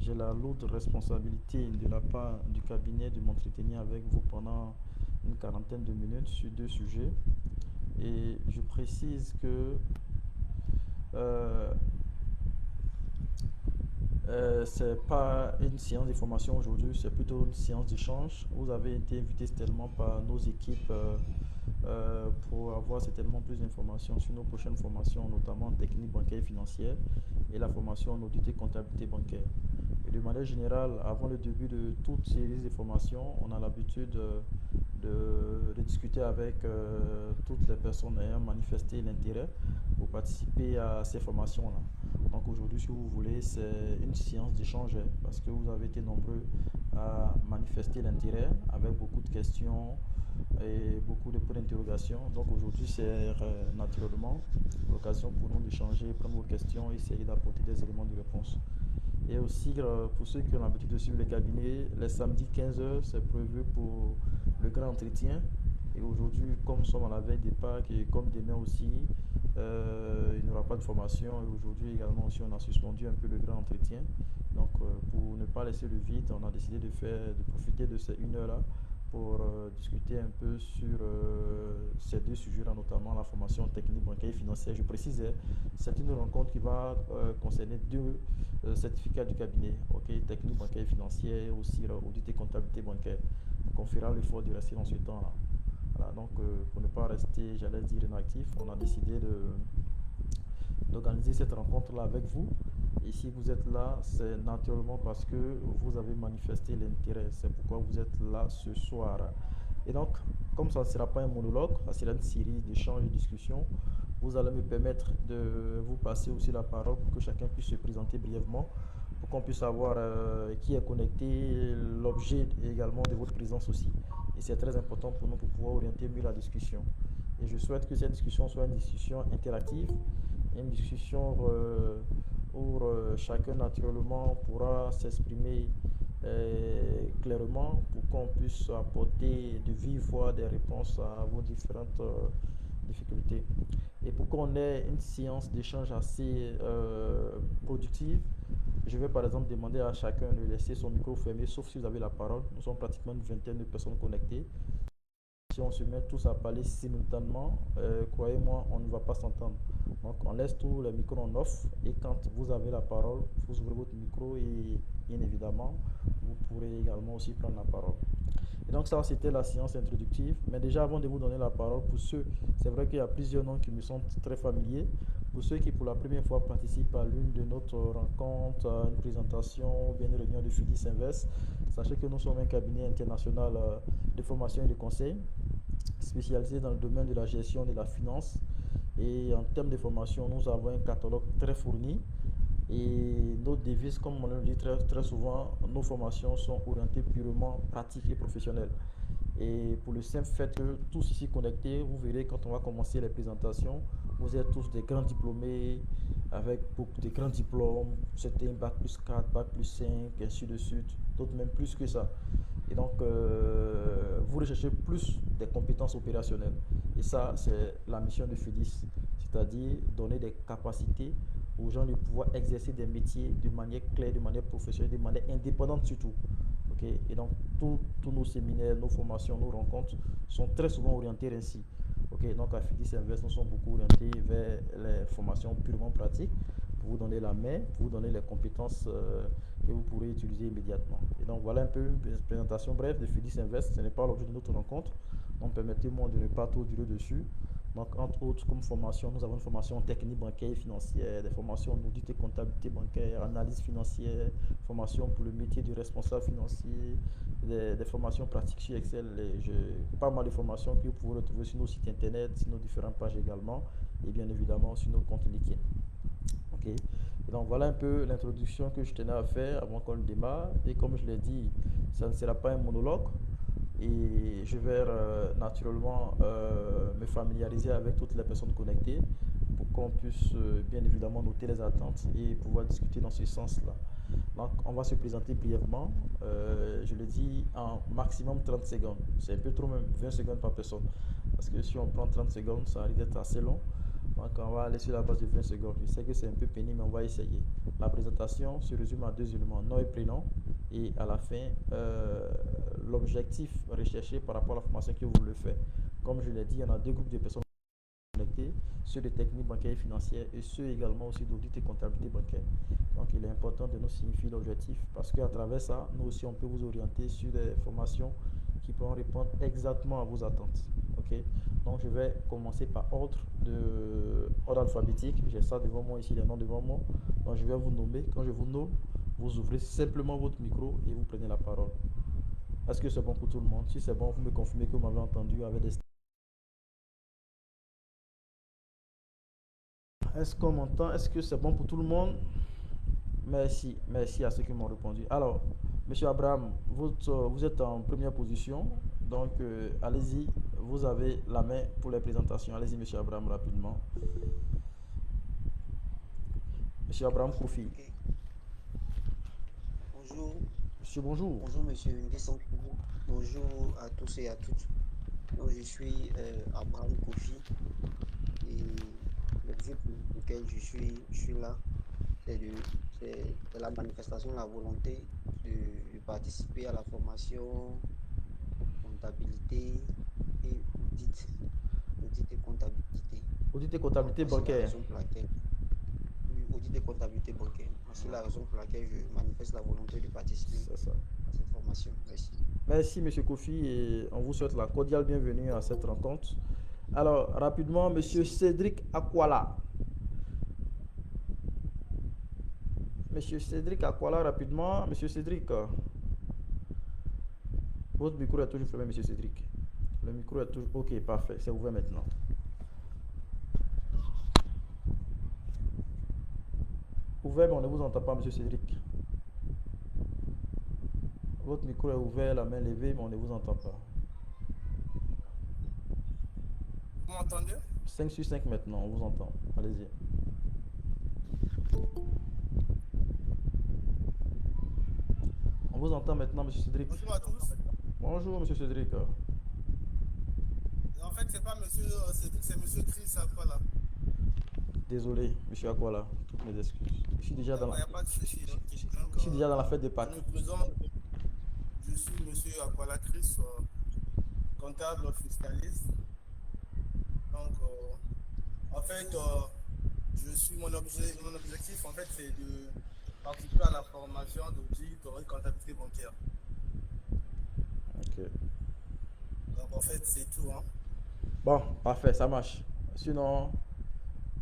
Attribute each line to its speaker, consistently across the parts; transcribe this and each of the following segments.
Speaker 1: j'ai la lourde responsabilité de la part du cabinet de m'entretenir avec vous pendant une quarantaine de minutes sur deux sujets. Et je précise que euh, c'est pas une séance de formation aujourd'hui, c'est plutôt une séance d'échange. Vous avez été invité certainement par nos équipes pour avoir certainement plus d'informations sur nos prochaines formations, notamment technique bancaire et financière et la formation en audit et comptabilité bancaire. Et de manière générale, avant le début de toute série de formations, on a l'habitude de discuter avec toutes les personnes ayant manifesté l'intérêt pour participer à ces formations-là. Donc aujourd'hui, si vous voulez, c'est une séance d'échange parce que vous avez été nombreux à manifester l'intérêt avec beaucoup de questions et beaucoup de points d'interrogation. Donc aujourd'hui, c'est naturellement l'occasion pour nous d'échanger, prendre vos questions et essayer d'apporter des éléments de réponse. Et aussi, pour ceux qui ont l'habitude de suivre les cabinets, les samedis 15 h, c'est prévu pour le grand entretien. Et aujourd'hui, comme nous sommes à la veille des Pâques et comme demain aussi, il n'y aura pas de formation. Et aujourd'hui également aussi, on a suspendu un peu le grand entretien. Donc, pour ne pas laisser le vide, on a décidé de profiter de ces une heure-là pour discuter un peu sur ces deux sujets-là, notamment la formation technique bancaire et financière. Je précisais, c'est une rencontre qui va concerner deux certificats du cabinet, ok, technique bancaire et financière, et aussi audit et comptabilité bancaire. Donc on fera l'effort de rester dans ce temps-là. Voilà, donc pour ne pas rester, j'allais dire, inactif, on a décidé d'organiser cette rencontre-là avec vous. Et si vous êtes là, c'est naturellement parce que vous avez manifesté l'intérêt. C'est pourquoi vous êtes là ce soir. Et donc, comme ça ne sera pas un monologue, ça sera une série d'échanges et de discussions, vous allez me permettre de vous passer aussi la parole pour que chacun puisse se présenter brièvement, pour qu'on puisse savoir qui est connecté, l'objet également de votre présence aussi. Et c'est très important pour nous pour pouvoir orienter mieux la discussion. Et je souhaite que cette discussion soit une discussion interactive, une discussion où chacun naturellement pourra s'exprimer clairement pour qu'on puisse apporter de vive voix des réponses à vos différentes difficultés. Et pour qu'on ait une séance d'échange assez productive, je vais par exemple demander à chacun de laisser son micro fermé, sauf si vous avez la parole. Nous sommes pratiquement une vingtaine de personnes connectées. Si on se met tous à parler simultanément, croyez-moi, on ne va pas s'entendre. Donc on laisse tous les micros en off et quand vous avez la parole, vous ouvrez votre micro et bien évidemment, vous pourrez également aussi prendre la parole. Et donc ça, c'était la séance introductive. Mais déjà, avant de vous donner la parole, pour ceux, c'est vrai qu'il y a plusieurs noms qui me sont très familiers. Pour ceux qui, pour la première fois, participent à l'une de notre rencontres, à une présentation, ou bien une réunion de FIDIS Invest, sachez que nous sommes un cabinet international de formation et de conseil spécialisé dans le domaine de la gestion de la finance. Et en termes de formation, nous avons un catalogue très fourni. Et nos devises, comme on le dit très souvent, nos formations sont orientées purement pratiques et professionnelles. Et pour le simple fait que tous ici connectés, vous verrez quand on va commencer les présentations, vous êtes tous des grands diplômés avec beaucoup de grands diplômes. C'était un bac plus 4, bac plus 5, ainsi de suite, d'autres même plus que ça. Et donc, vous recherchez plus des compétences opérationnelles. Et ça, c'est la mission de FIDIS, c'est-à-dire donner des capacités aux gens de pouvoir exercer des métiers de manière claire, de manière professionnelle, de manière indépendante surtout. Okay? Et donc, tous nos séminaires, nos formations, nos rencontres sont très souvent orientés ainsi. Okay? Donc, à FIDIS Invest, nous sommes beaucoup orientés vers les formations purement pratiques pour vous donner la main, pour vous donner les compétences que vous pourrez utiliser immédiatement. Et donc, voilà un peu une présentation brève de FIDIS Invest. Ce n'est pas l'objet de notre rencontre. Donc, permettez-moi de ne pas trop durer dessus. Donc, entre autres, comme formation, nous avons une formation technique bancaire et financière, des formations en audit et comptabilité bancaire, analyse financière, formation pour le métier du responsable financier, des formations pratiques sur Excel. Pas mal de formations que vous pouvez retrouver sur nos sites internet, sur nos différentes pages également, et bien évidemment sur nos comptes LinkedIn. Ok. Et donc voilà un peu l'introduction que je tenais à faire avant qu'on démarre. Et comme je l'ai dit, ça ne sera pas un monologue. Et je vais naturellement me familiariser avec toutes les personnes connectées pour qu'on puisse bien évidemment noter les attentes et pouvoir discuter dans ce sens-là. Donc on va se présenter brièvement, je le dis en maximum 30 secondes. C'est un peu trop même, 20 secondes par personne. Parce que si on prend 30 secondes, ça risque d'être assez long. Donc, on va aller sur la base de 20 secondes. Je sais que c'est un peu pénible, mais on va essayer. La présentation se résume à deux éléments, nom et prénom. Et à la fin, l'objectif recherché par rapport à la formation que vous voulez faire. Comme je l'ai dit, on a deux groupes de personnes connectées, ceux de technique bancaire et financière et ceux également aussi d'audit et comptabilité bancaire. Donc, il est important de nous signifier l'objectif parce qu'à travers ça, nous aussi, on peut vous orienter sur des formations qui pourront répondre exactement à vos attentes. Ok. Donc, je vais commencer par ordre alphabétique. J'ai ça devant moi ici, les noms devant moi. Donc, je vais vous nommer. Quand je vous nomme, vous ouvrez simplement votre micro et vous prenez la parole. Est-ce que c'est bon pour tout le monde? Si c'est bon, vous me confirmez que vous m'avez entendu avec des... Est-ce qu'on m'entend? Est-ce que c'est bon pour tout le monde? Merci, merci à ceux qui m'ont répondu. Alors, Monsieur Abraham, vous êtes en première position, donc allez-y, vous avez la main pour les présentations. Allez-y, Monsieur Abraham, rapidement. Monsieur Abraham Kofi.
Speaker 2: Ok. Bonjour,
Speaker 1: Monsieur, bonjour.
Speaker 2: bonjour Monsieur Ndesson. Bonjour à tous et à toutes. Donc, je suis Abraham Kofi et l'objet pour lequel je suis là, c'est la manifestation de la volonté de participer à la formation comptabilité et audit et comptabilité.
Speaker 1: Audit et
Speaker 2: Donc,
Speaker 1: comptabilité
Speaker 2: voici la
Speaker 1: bancaire.
Speaker 2: raison pour laquelle, oui, audit et comptabilité bancaire. Voici la raison pour laquelle je manifeste la volonté de participer
Speaker 1: C'est ça.
Speaker 2: à cette formation. Merci.
Speaker 1: Merci, Monsieur Kofi, et on vous souhaite la cordiale bienvenue à cette rencontre. Alors, rapidement, Monsieur
Speaker 2: Merci.
Speaker 1: Cédric Aquala. Monsieur Cédric Aquala, rapidement. Monsieur Cédric, votre micro est toujours fermé, Monsieur Cédric. Le micro est toujours... Ok, parfait, c'est ouvert maintenant. Ouvert, mais on ne vous entend pas, Monsieur Cédric. Votre micro est ouvert, la main levée, mais on ne vous entend pas.
Speaker 3: Vous m'entendez?
Speaker 1: 5 sur 5 maintenant, on vous entend. Allez-y. On vous entend maintenant, Monsieur Cédric.
Speaker 3: Bonjour à tous.
Speaker 1: Bonjour, Monsieur Cédric.
Speaker 3: En fait, c'est pas monsieur Cédric, c'est monsieur Chris Aquala.
Speaker 1: Désolé, Monsieur Aquala, toutes mes excuses. Je suis déjà
Speaker 3: Il
Speaker 1: dans la,
Speaker 3: n'y a pas de souci. Donc,
Speaker 1: je suis déjà dans la fête de
Speaker 3: je
Speaker 1: Pâques.
Speaker 3: me présente. Je suis monsieur Aquala Chris, comptable fiscaliste. Donc, en fait, mon objectif, en fait, c'est de participer à la formation d'audit et comptabilité bancaire.
Speaker 1: Ok.
Speaker 3: Donc, en fait, c'est tout, hein.
Speaker 1: Bon, parfait, ça marche. Sinon,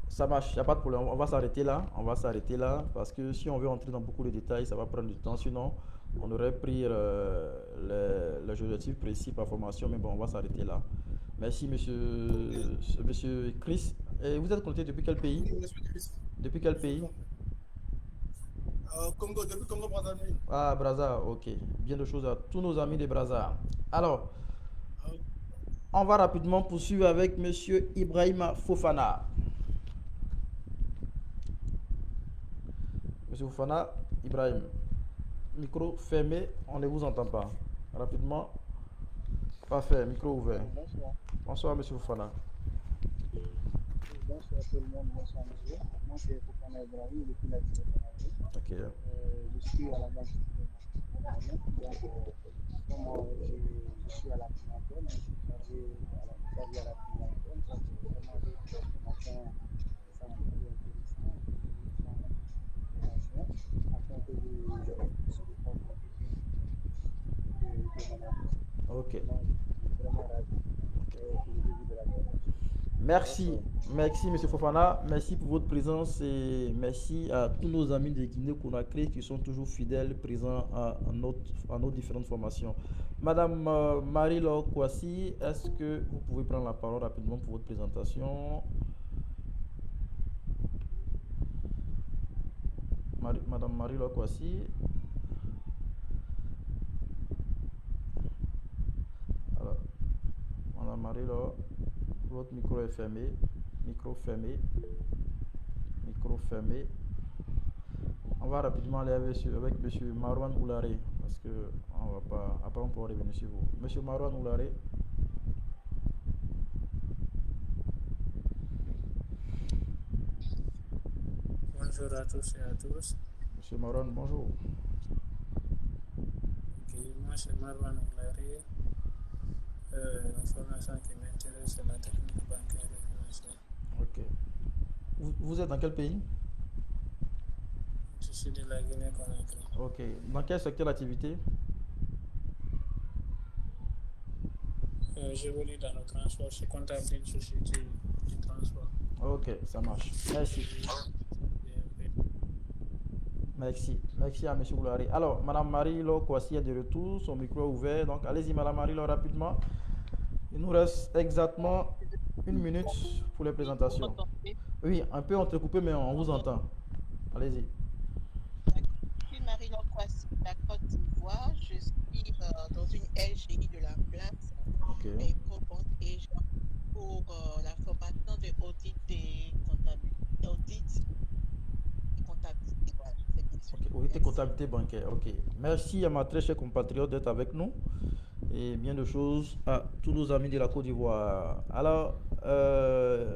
Speaker 1: ça marche, il n'y a pas de problème. On va s'arrêter là. On va s'arrêter là parce que si on veut entrer dans beaucoup de détails, ça va prendre du temps. Sinon, on aurait pris les objectifs précis par formation. Mais bon, on va s'arrêter là. Merci, monsieur Chris. Et vous êtes connecté depuis quel pays?
Speaker 3: Oui, monsieur Chris.
Speaker 1: Depuis quel pays?
Speaker 3: Congo, depuis Congo Brazzaville.
Speaker 1: Ah, Brazza, ok. Bien de choses à tous nos amis de Brazza. Alors,
Speaker 3: Euh,
Speaker 1: on va rapidement poursuivre avec monsieur Ibrahima Fofana. Monsieur Fofana, Ibrahim, micro fermé, on ne vous entend pas. Rapidement, parfait, micro ouvert.
Speaker 4: Bonsoir.
Speaker 1: Bonsoir, monsieur Fofana.
Speaker 4: Bonsoir tout le monde, bonsoir monsieur. Moi c'est Fofana Ibrahim depuis la ville de Conakry.
Speaker 1: Ok.
Speaker 4: Je suis à la banque donc comme je suis à la clientèle, je suis chargé à la clientèle, donc vraiment j'ai une formation ça m'a très intéressant, une formation afin que je puisse répondre aux questions de mon ami.
Speaker 1: Ok.
Speaker 4: Vraiment, je suis vraiment ravi pour le début de la formation.
Speaker 1: Merci, merci monsieur Fofana, merci pour votre présence et merci à tous nos amis de Guinée-Conakry qui sont toujours fidèles, présents à nos différentes formations. Madame Marie-Laure Kouassi, est-ce que vous pouvez prendre la parole rapidement pour votre présentation? Madame Marie-Laure Kouassi. Alors, Madame Marie-Laure, votre micro est fermé. Micro fermé. Micro fermé. On va rapidement aller avec monsieur Marwan Oularé parce que on va pas. Après, on pourra revenir sur vous. Monsieur Marwan Oularé.
Speaker 5: Bonjour à tous et à tous.
Speaker 1: Monsieur Maron, bonjour.
Speaker 5: Ok, moi c'est Marwan Oulari. La formation qui m'intéresse c'est la technique bancaire et financière.
Speaker 1: Ok. Vous êtes dans quel pays?
Speaker 5: Je suis de la Guinée-Conakry.
Speaker 1: Ok. Dans quel secteur d'activité?
Speaker 5: J'évolue dans le transport, je suis comptable d'une société de transport.
Speaker 1: Ok, ça marche. Merci. Merci. Merci à M. Goulari. Alors, Madame Marie-Laure Kouassi est de retour. Son micro est ouvert. Donc, allez-y, Madame Marie-Laure, rapidement. Il nous reste exactement 1 minute pour les présentations. Oui, un peu entrecoupé, mais on vous entend. Allez-y.
Speaker 6: Je suis Marie-Laure Kouassi de la Côte d'Ivoire. Je suis dans une LGI de la place,
Speaker 1: Ok.
Speaker 6: et je pour la formation de audit et comptabilité. Audit et comptabilité. Voilà, c'est bien sûr.
Speaker 1: Ok, audit et comptabilité bancaire. Ok. Merci à ma très chère compatriote d'être avec nous. Et bien de choses à tous nos amis de la Côte d'Ivoire. Alors,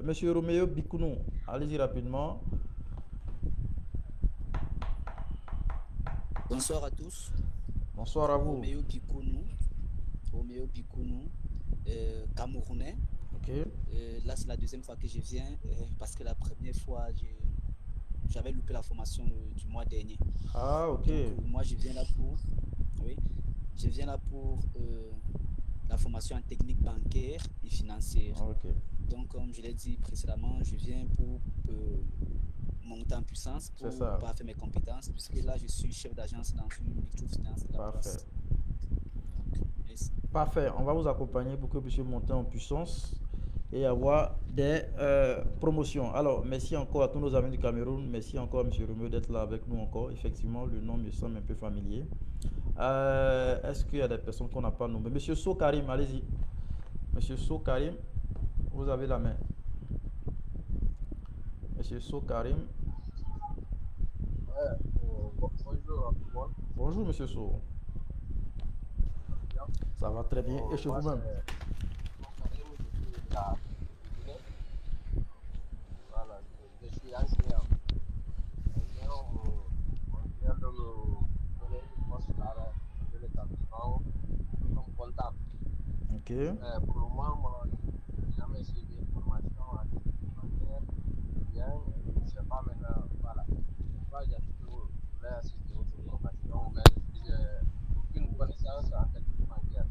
Speaker 1: Monsieur Roméo Bikounou, allez-y rapidement.
Speaker 7: Bonsoir à tous.
Speaker 1: Bonsoir à vous.
Speaker 7: Roméo Bikounou, Camerounais.
Speaker 1: Ok.
Speaker 7: Là, c'est la deuxième fois que je viens parce que la première fois, j'avais loupé la formation du mois dernier.
Speaker 1: Ah, ok.
Speaker 7: Donc, moi, je viens là pour la formation en technique bancaire et financière.
Speaker 1: Ok.
Speaker 7: Donc, comme je l'ai dit précédemment, je viens pour monter en puissance, pour parfaire mes compétences, puisque là, je suis chef d'agence dans une microfinance de la place.
Speaker 1: Merci. Parfait. On va vous accompagner pour que vous puissiez monter en puissance et avoir des promotions. Alors, merci encore à tous nos amis du Cameroun. Merci encore à M. Romeo d'être là avec nous encore. Effectivement, le nom me semble un peu familier. Est-ce qu'il y a des personnes qu'on n'a pas nommées? Monsieur So Karim, allez-y. Monsieur So Karim, vous avez la main. Monsieur So Karim.
Speaker 8: Bonjour à tout le monde.
Speaker 1: Bonjour, Monsieur So. Ça va très bien. Et chez vous-même?
Speaker 8: Voilà, je suis enseignant. On vient de me donner une poste de l'établissement comme comptable.
Speaker 1: Ok.
Speaker 8: Pour le moment, moi, je n'ai jamais suivi une formation en technique bancaire. Bien, je ne sais pas maintenant. Voilà. Moi, j'ai toujours voulu assister aux formations, mais je n'ai aucune connaissance en technique bancaire.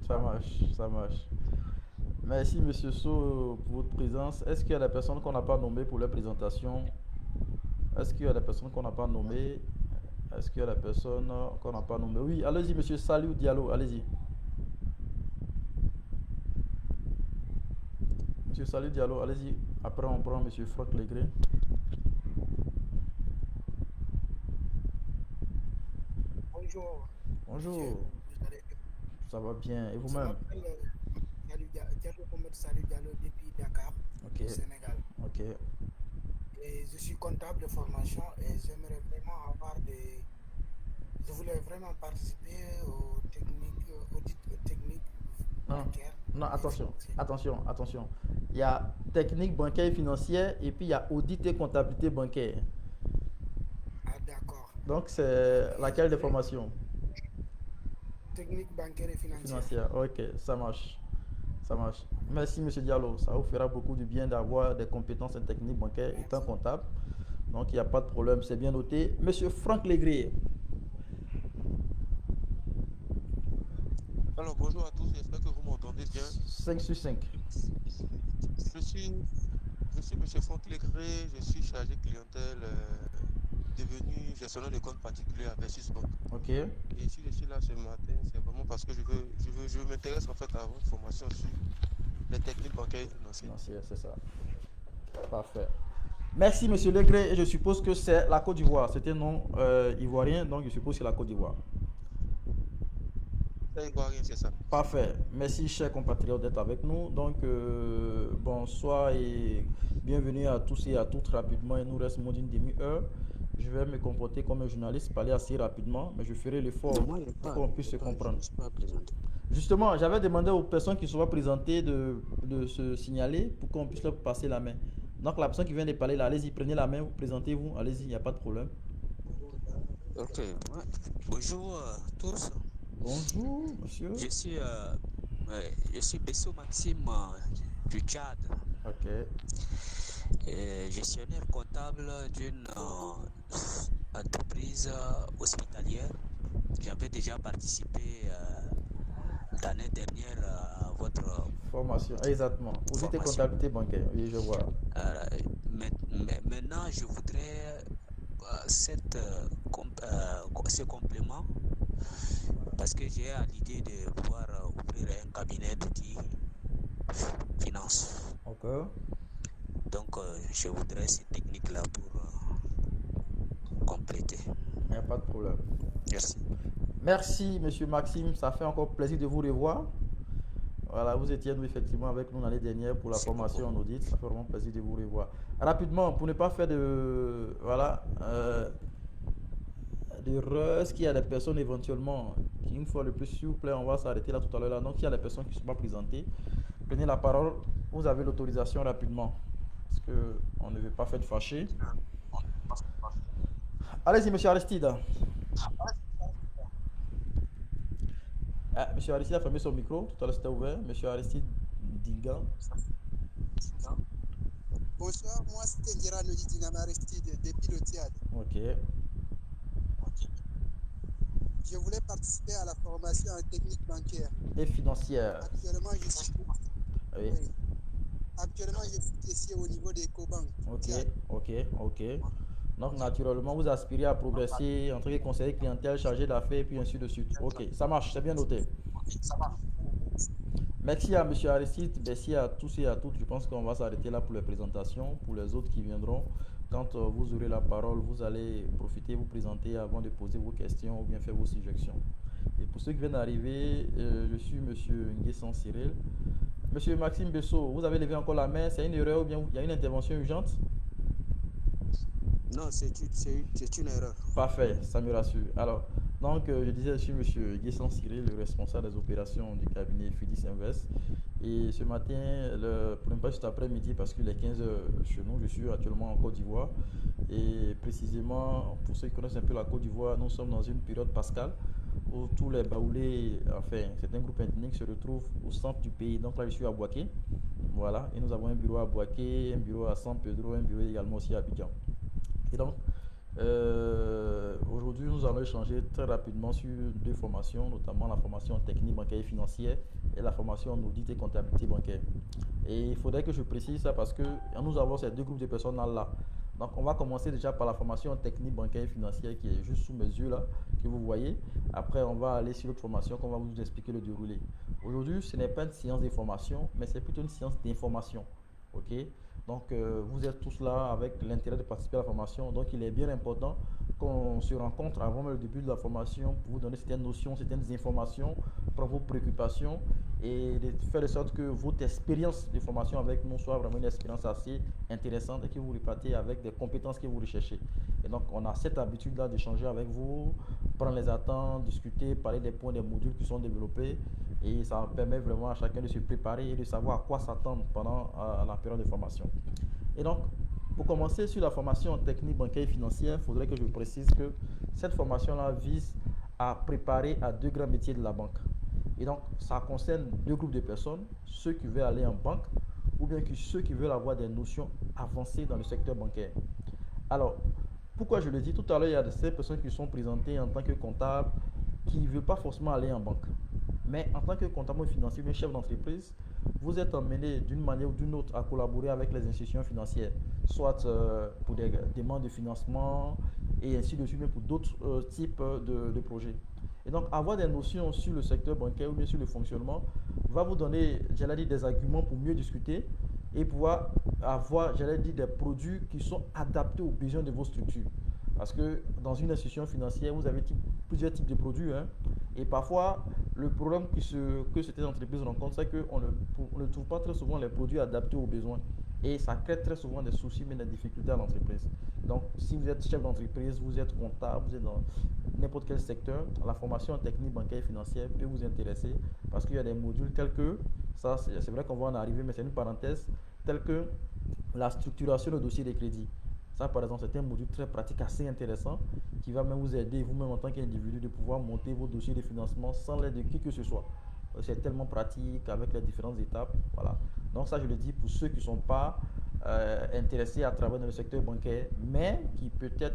Speaker 1: Ça marche, ça marche. Merci, Monsieur So, pour votre présence. Est-ce qu'il y a des personnes qu'on n'a pas nommées pour leur présentation? Est-ce qu'il y a des personnes qu'on n'a pas nommées? Est-ce qu'il y a des personnes qu'on n'a pas nommées? Oui, allez-y, Monsieur Saliou Diallo, allez-y. Monsieur Saliou Diallo, allez-y. Après, on prend Monsieur Franck Legré.
Speaker 4: Bonjour.
Speaker 1: Bonjour. Ça va bien. Et vous-même?
Speaker 4: Salou Diallo depuis Dakar,
Speaker 1: au
Speaker 4: Sénégal.
Speaker 1: Ok.
Speaker 4: Et je suis comptable de formation et j'aimerais vraiment avoir des... Je voulais vraiment participer aux techniques bancaires.
Speaker 1: Non, attention. Il y a technique bancaire et financière et puis il y a audit et comptabilité bancaire.
Speaker 4: Ah, d'accord.
Speaker 1: Donc, c'est laquelle des formations?
Speaker 4: Technique bancaire et financière.
Speaker 1: Ok, ça marche. Merci, Monsieur Diallo. Ça vous fera beaucoup du bien d'avoir des compétences en technique bancaire étant comptable. Donc, il n'y a pas de problème, c'est bien noté. Monsieur Franck Legré.
Speaker 9: Alors, bonjour à tous, j'espère que vous m'entendez bien.
Speaker 1: 5 sur 5.
Speaker 9: Je suis Monsieur Franck Legré, je suis chargé clientèle devenu gestionnaire de compte particulier à Versus Bank.
Speaker 1: Ok.
Speaker 9: Et si je suis là ce matin, c'est vraiment parce que je m'intéresse en fait à votre formation sur les techniques bancaires et financières.
Speaker 1: C'est ça. Parfait. Merci, Monsieur Legré. Et je suppose que c'est la Côte d'Ivoire. C'était non ivoirien, donc je suppose que c'est la Côte d'Ivoire.
Speaker 9: C'est ivoirien, c'est ça.
Speaker 1: Parfait. Merci, chers compatriotes, d'être avec nous. Donc, bonsoir et bienvenue à tous et à toutes rapidement. Il nous reste moins d'une demi-heure. Je vais me comporter comme un journaliste, parler assez rapidement, mais je ferai l'effort pour qu'on puisse se comprendre. Justement, j'avais demandé aux personnes qui se sont présentées de se signaler pour qu'on puisse leur passer la main. Donc la personne qui vient de parler là, allez-y, prenez la main, vous présentez-vous, allez-y, il n'y a pas de problème.
Speaker 10: Ok, bonjour tous.
Speaker 1: Bonjour, monsieur.
Speaker 10: Je suis Besso Maxime du Tchad.
Speaker 1: Ok.
Speaker 10: Gestionnaire comptable d'une entreprise hospitalière. J'avais déjà participé l'année dernière à votre
Speaker 1: formation. Exactement. Vous dites comptabilité bancaire, oui, je vois.
Speaker 10: Maintenant, je voudrais ce complément parce que j'ai l'idée de pouvoir ouvrir un cabinet d'outils finance.
Speaker 1: Ok.
Speaker 10: Donc, je voudrais ces techniques-là pour compléter.
Speaker 1: Il n'y a pas de problème.
Speaker 10: Merci.
Speaker 1: Merci, monsieur Maxime. Ça fait encore plaisir de vous revoir. Voilà, vous étiez effectivement avec nous l'année dernière pour la formation en audit. Ça fait vraiment plaisir de vous revoir. Rapidement, pour ne pas faire de... Voilà. Est-ce qu'il y a des personnes éventuellement qui, une fois le plus, s'il vous plaît, on va s'arrêter là tout à l'heure. Donc, il y a des personnes qui ne sont pas présentées. Prenez la parole. Vous avez l'autorisation rapidement. Parce qu'on ne veut pas faire de fâcher. Allez-y, monsieur Aristide. Monsieur Aristide a fermé son micro. Tout à l'heure, c'était ouvert. Monsieur Aristide Dinga.
Speaker 11: Bonsoir, moi c'est Gérard Dinga Aristide depuis le Tchad.
Speaker 1: Ok.
Speaker 11: Je voulais participer à la formation en technique bancaire
Speaker 1: et financière.
Speaker 11: Actuellement, je suis ici au niveau des Cobank.
Speaker 1: Ok. Donc, naturellement, vous aspirez à progresser en tant que conseiller clientèle, chargé d'affaires, puis ainsi de suite. Ok, ça marche, c'est bien noté. Merci à M. Aristide, merci à tous et à toutes. Je pense qu'on va s'arrêter là pour les présentations. Pour les autres qui viendront, quand vous aurez la parole, vous allez profiter, vous présenter avant de poser vos questions ou bien faire vos suggestions. Et pour ceux qui viennent d'arriver, je suis M. Nguessan Cyril. M. Maxime Besso, vous avez levé encore la main. C'est une erreur ou bien il y a une intervention urgente?
Speaker 11: Non, c'est une erreur.
Speaker 1: Parfait, ça me rassure. Alors, donc, je disais, je suis M. Nguessan Cyril, le responsable des opérations du cabinet FIDIS Invest. Et ce matin, pour ne pas juste après-midi, parce qu'il est 15h chez nous, je suis actuellement en Côte d'Ivoire. Et précisément, pour ceux qui connaissent un peu la Côte d'Ivoire, nous sommes dans une période pascale où tous les Baoulés, enfin, c'est un groupe ethnique, se retrouvent au centre du pays. Donc là, je suis à Bouaké. Voilà, et nous avons un bureau à Bouaké, un bureau à San Pedro, un bureau également aussi à Abidjan. Et donc, aujourd'hui, nous allons échanger très rapidement sur deux formations, notamment la formation technique bancaire et financière et la formation en audit et comptabilité bancaire. Et il faudrait que je précise ça parce que nous avons ces deux groupes de personnes là. Donc, on va commencer déjà par la formation technique bancaire et financière qui est juste sous mes yeux là, que vous voyez. Après, on va aller sur l'autre formation qu'on va vous expliquer le déroulé. Aujourd'hui, ce n'est pas une séance de formation, mais c'est plutôt une séance d'information. Ok? Donc, vous êtes tous là avec l'intérêt de participer à la formation. Donc, il est bien important qu'on se rencontre avant le début de la formation pour vous donner certaines notions, certaines informations, pour vos préoccupations et de faire de sorte que votre expérience de formation avec nous soit vraiment une expérience assez intéressante et que vous repartez avec des compétences que vous recherchez. Et donc, on a cette habitude-là d'échanger avec vous, prendre les attentes, discuter, parler des points, des modules qui sont développés. Et ça permet vraiment à chacun de se préparer et de savoir à quoi s'attendre pendant la période de formation. Et donc, pour commencer sur la formation technique bancaire et financière, il faudrait que je précise que cette formation-là vise à préparer à deux grands métiers de la banque. Et donc, ça concerne deux groupes de personnes, ceux qui veulent aller en banque ou bien ceux qui veulent avoir des notions avancées dans le secteur bancaire. Alors, pourquoi je le dis? Tout à l'heure, il y a ces personnes qui sont présentées en tant que comptables qui ne veulent pas forcément aller en banque. Mais en tant que comptable financier ou chef d'entreprise, vous êtes amené d'une manière ou d'une autre à collaborer avec les institutions financières, soit pour des demandes de financement et ainsi de suite, mais pour d'autres types de projets. Et donc, avoir des notions sur le secteur bancaire ou bien sur le fonctionnement va vous donner, j'allais dire, des arguments pour mieux discuter et pouvoir avoir, j'allais dire, des produits qui sont adaptés aux besoins de vos structures. Parce que dans une institution financière, vous avez plusieurs types de produits. Et parfois, le problème que cette entreprise rencontre, c'est qu'on ne trouve pas très souvent les produits adaptés aux besoins. Et ça crée très souvent des soucis, mais des difficultés à l'entreprise. Donc, si vous êtes chef d'entreprise, vous êtes comptable, vous êtes dans n'importe quel secteur, la formation technique bancaire et financière peut vous intéresser parce qu'il y a des modules tels que, ça c'est vrai qu'on va en arriver, mais c'est une parenthèse, tels que la structuration de dossier de crédit. Ça, par exemple, c'est un module très pratique, assez intéressant, qui va même vous aider, vous-même en tant qu'individu, de pouvoir monter vos dossiers de financement sans l'aide de qui que ce soit. C'est tellement pratique avec les différentes étapes. Voilà. Donc ça, je le dis pour ceux qui ne sont pas intéressés à travailler dans le secteur bancaire, mais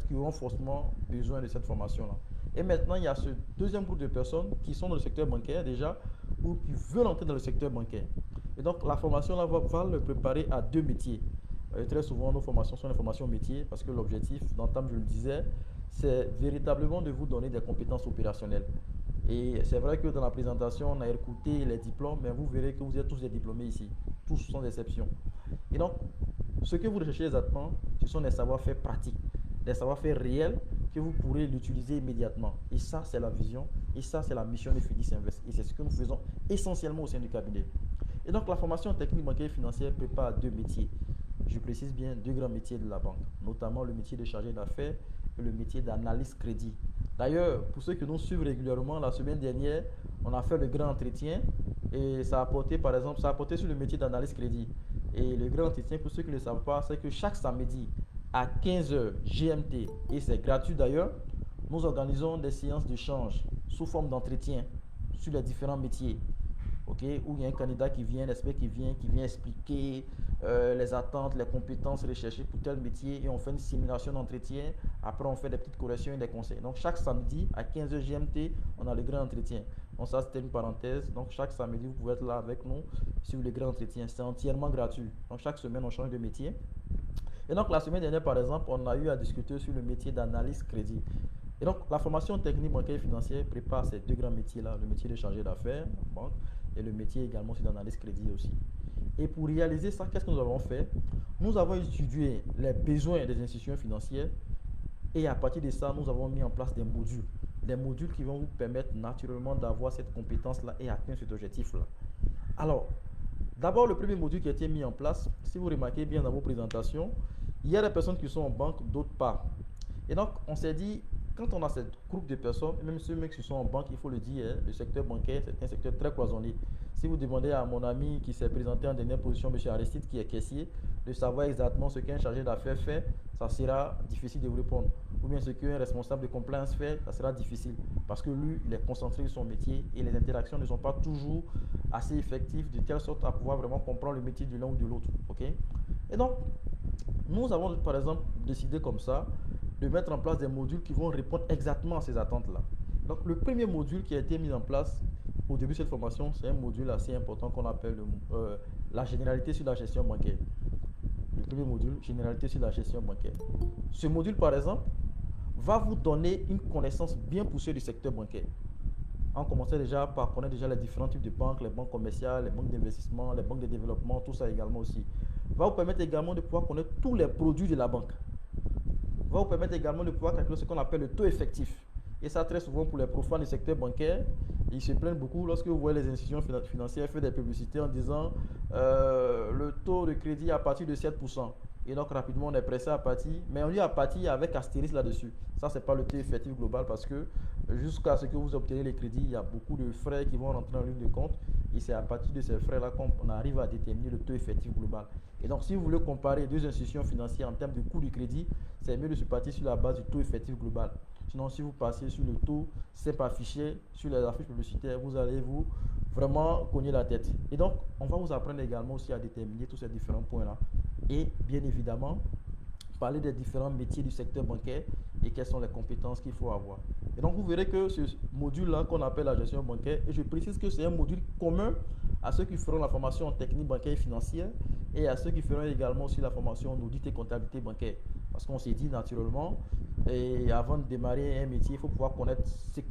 Speaker 1: qui auront forcément besoin de cette formation-là. Et maintenant, il y a ce deuxième groupe de personnes qui sont dans le secteur bancaire déjà, ou qui veulent entrer dans le secteur bancaire. Et donc, la formation-là va le préparer à 2 métiers. Très souvent, nos formations sont des formations métiers parce que l'objectif, d'entame, je le disais, c'est véritablement de vous donner des compétences opérationnelles. Et c'est vrai que dans la présentation, on a écouté les diplômes, mais vous verrez que vous êtes tous des diplômés ici, tous sans exception. Et donc, ce que vous recherchez exactement, ce sont des savoir-faire pratiques, des savoir-faire réels que vous pourrez l'utiliser immédiatement. Et ça, c'est la vision, et ça, c'est la mission de Finis Invest. Et c'est ce que nous faisons essentiellement au sein du cabinet. Et donc, la formation en technique bancaire et financière prépare 2 métiers. Je précise bien 2 grands métiers de la banque, notamment le métier de chargé d'affaires et le métier d'analyse crédit. D'ailleurs, pour ceux qui nous suivent régulièrement, la semaine dernière, on a fait le grand entretien et ça a porté, par exemple, sur le métier d'analyse crédit. Et le grand entretien, pour ceux qui ne le savent pas, c'est que chaque samedi à 15h GMT, et c'est gratuit d'ailleurs, nous organisons des séances d'échange sous forme d'entretien sur les différents métiers. Okay, où il y a un candidat qui vient, un expert qui vient expliquer les attentes, les compétences recherchées pour tel métier, et on fait une simulation d'entretien. Après, on fait des petites corrections et des conseils. Donc, chaque samedi à 15h GMT, on a le grand entretien. Donc, ça, c'était une parenthèse. Donc, chaque samedi, vous pouvez être là avec nous sur le grand entretien. C'est entièrement gratuit. Donc, chaque semaine, on change de métier. Et donc, la semaine dernière, par exemple, on a eu à discuter sur le métier d'analyse crédit. Et donc, la formation technique bancaire et financière prépare ces 2 grands métiers-là, le métier de chargé d'affaires, banque, et le métier également aussi d'analyse crédit aussi. Et pour réaliser ça, qu'est-ce que nous avons fait? Nous avons étudié les besoins des institutions financières et à partir de ça, nous avons mis en place des modules qui vont vous permettre naturellement d'avoir cette compétence-là et atteindre cet objectif-là. Alors, d'abord, le premier module qui a été mis en place, si vous remarquez bien dans vos présentations, il y a des personnes qui sont en banque, d'autres pas. Et donc, on s'est dit, quand on a ce groupe de personnes, même ceux qui sont en banque, il faut le dire, le secteur bancaire, c'est un secteur très cloisonné. Si vous demandez à mon ami qui s'est présenté en dernière position, M. Aristide, qui est caissier, de savoir exactement ce qu'un chargé d'affaires fait, ça sera difficile de vous répondre. Ou bien ce qu'un responsable de compliance fait, ça sera difficile. Parce que lui, il est concentré sur son métier et les interactions ne sont pas toujours assez effectives de telle sorte à pouvoir vraiment comprendre le métier de l'un ou de l'autre. Okay? Et donc, nous avons par exemple décidé comme ça de mettre en place des modules qui vont répondre exactement à ces attentes-là. Donc, le premier module qui a été mis en place au début de cette formation, c'est un module assez important qu'on appelle la généralité sur la gestion bancaire. Le premier module, généralité sur la gestion bancaire. Ce module, par exemple, va vous donner une connaissance bien poussée du secteur bancaire. On commençait déjà par connaître déjà les différents types de banques, les banques commerciales, les banques d'investissement, les banques de développement, tout ça également aussi. Va vous permettre également de pouvoir connaître tous les produits de la banque. Va vous permettre également de pouvoir calculer ce qu'on appelle le taux effectif. Et ça, très souvent, pour les profanes du secteur bancaire, ils se plaignent beaucoup lorsque vous voyez les institutions financières faire des publicités en disant le taux de crédit à partir de 7%. Et donc, rapidement, on est pressé à partir, mais on dit à partir avec astérisque là-dessus. Ça, ce n'est pas le taux effectif global parce que jusqu'à ce que vous obtenez les crédits, il y a beaucoup de frais qui vont rentrer en ligne de compte. Et c'est à partir de ces frais-là qu'on arrive à déterminer le taux effectif global. Et donc, si vous voulez comparer 2 institutions financières en termes de coût du crédit, c'est mieux de se partir sur la base du taux effectif global. Sinon, si vous passez sur le taux simple affiché sur les affiches publicitaires, vous allez vous vraiment cogner la tête. Et donc, on va vous apprendre également aussi à déterminer tous ces différents points-là. Et bien évidemment, parler des différents métiers du secteur bancaire et quelles sont les compétences qu'il faut avoir. Et donc, vous verrez que ce module-là qu'on appelle la gestion bancaire, et je précise que c'est un module commun à ceux qui feront la formation en technique bancaire et financière et à ceux qui feront également aussi la formation en audit et comptabilité bancaire. Parce qu'on s'est dit naturellement, et avant de démarrer un métier, il faut pouvoir connaître ce que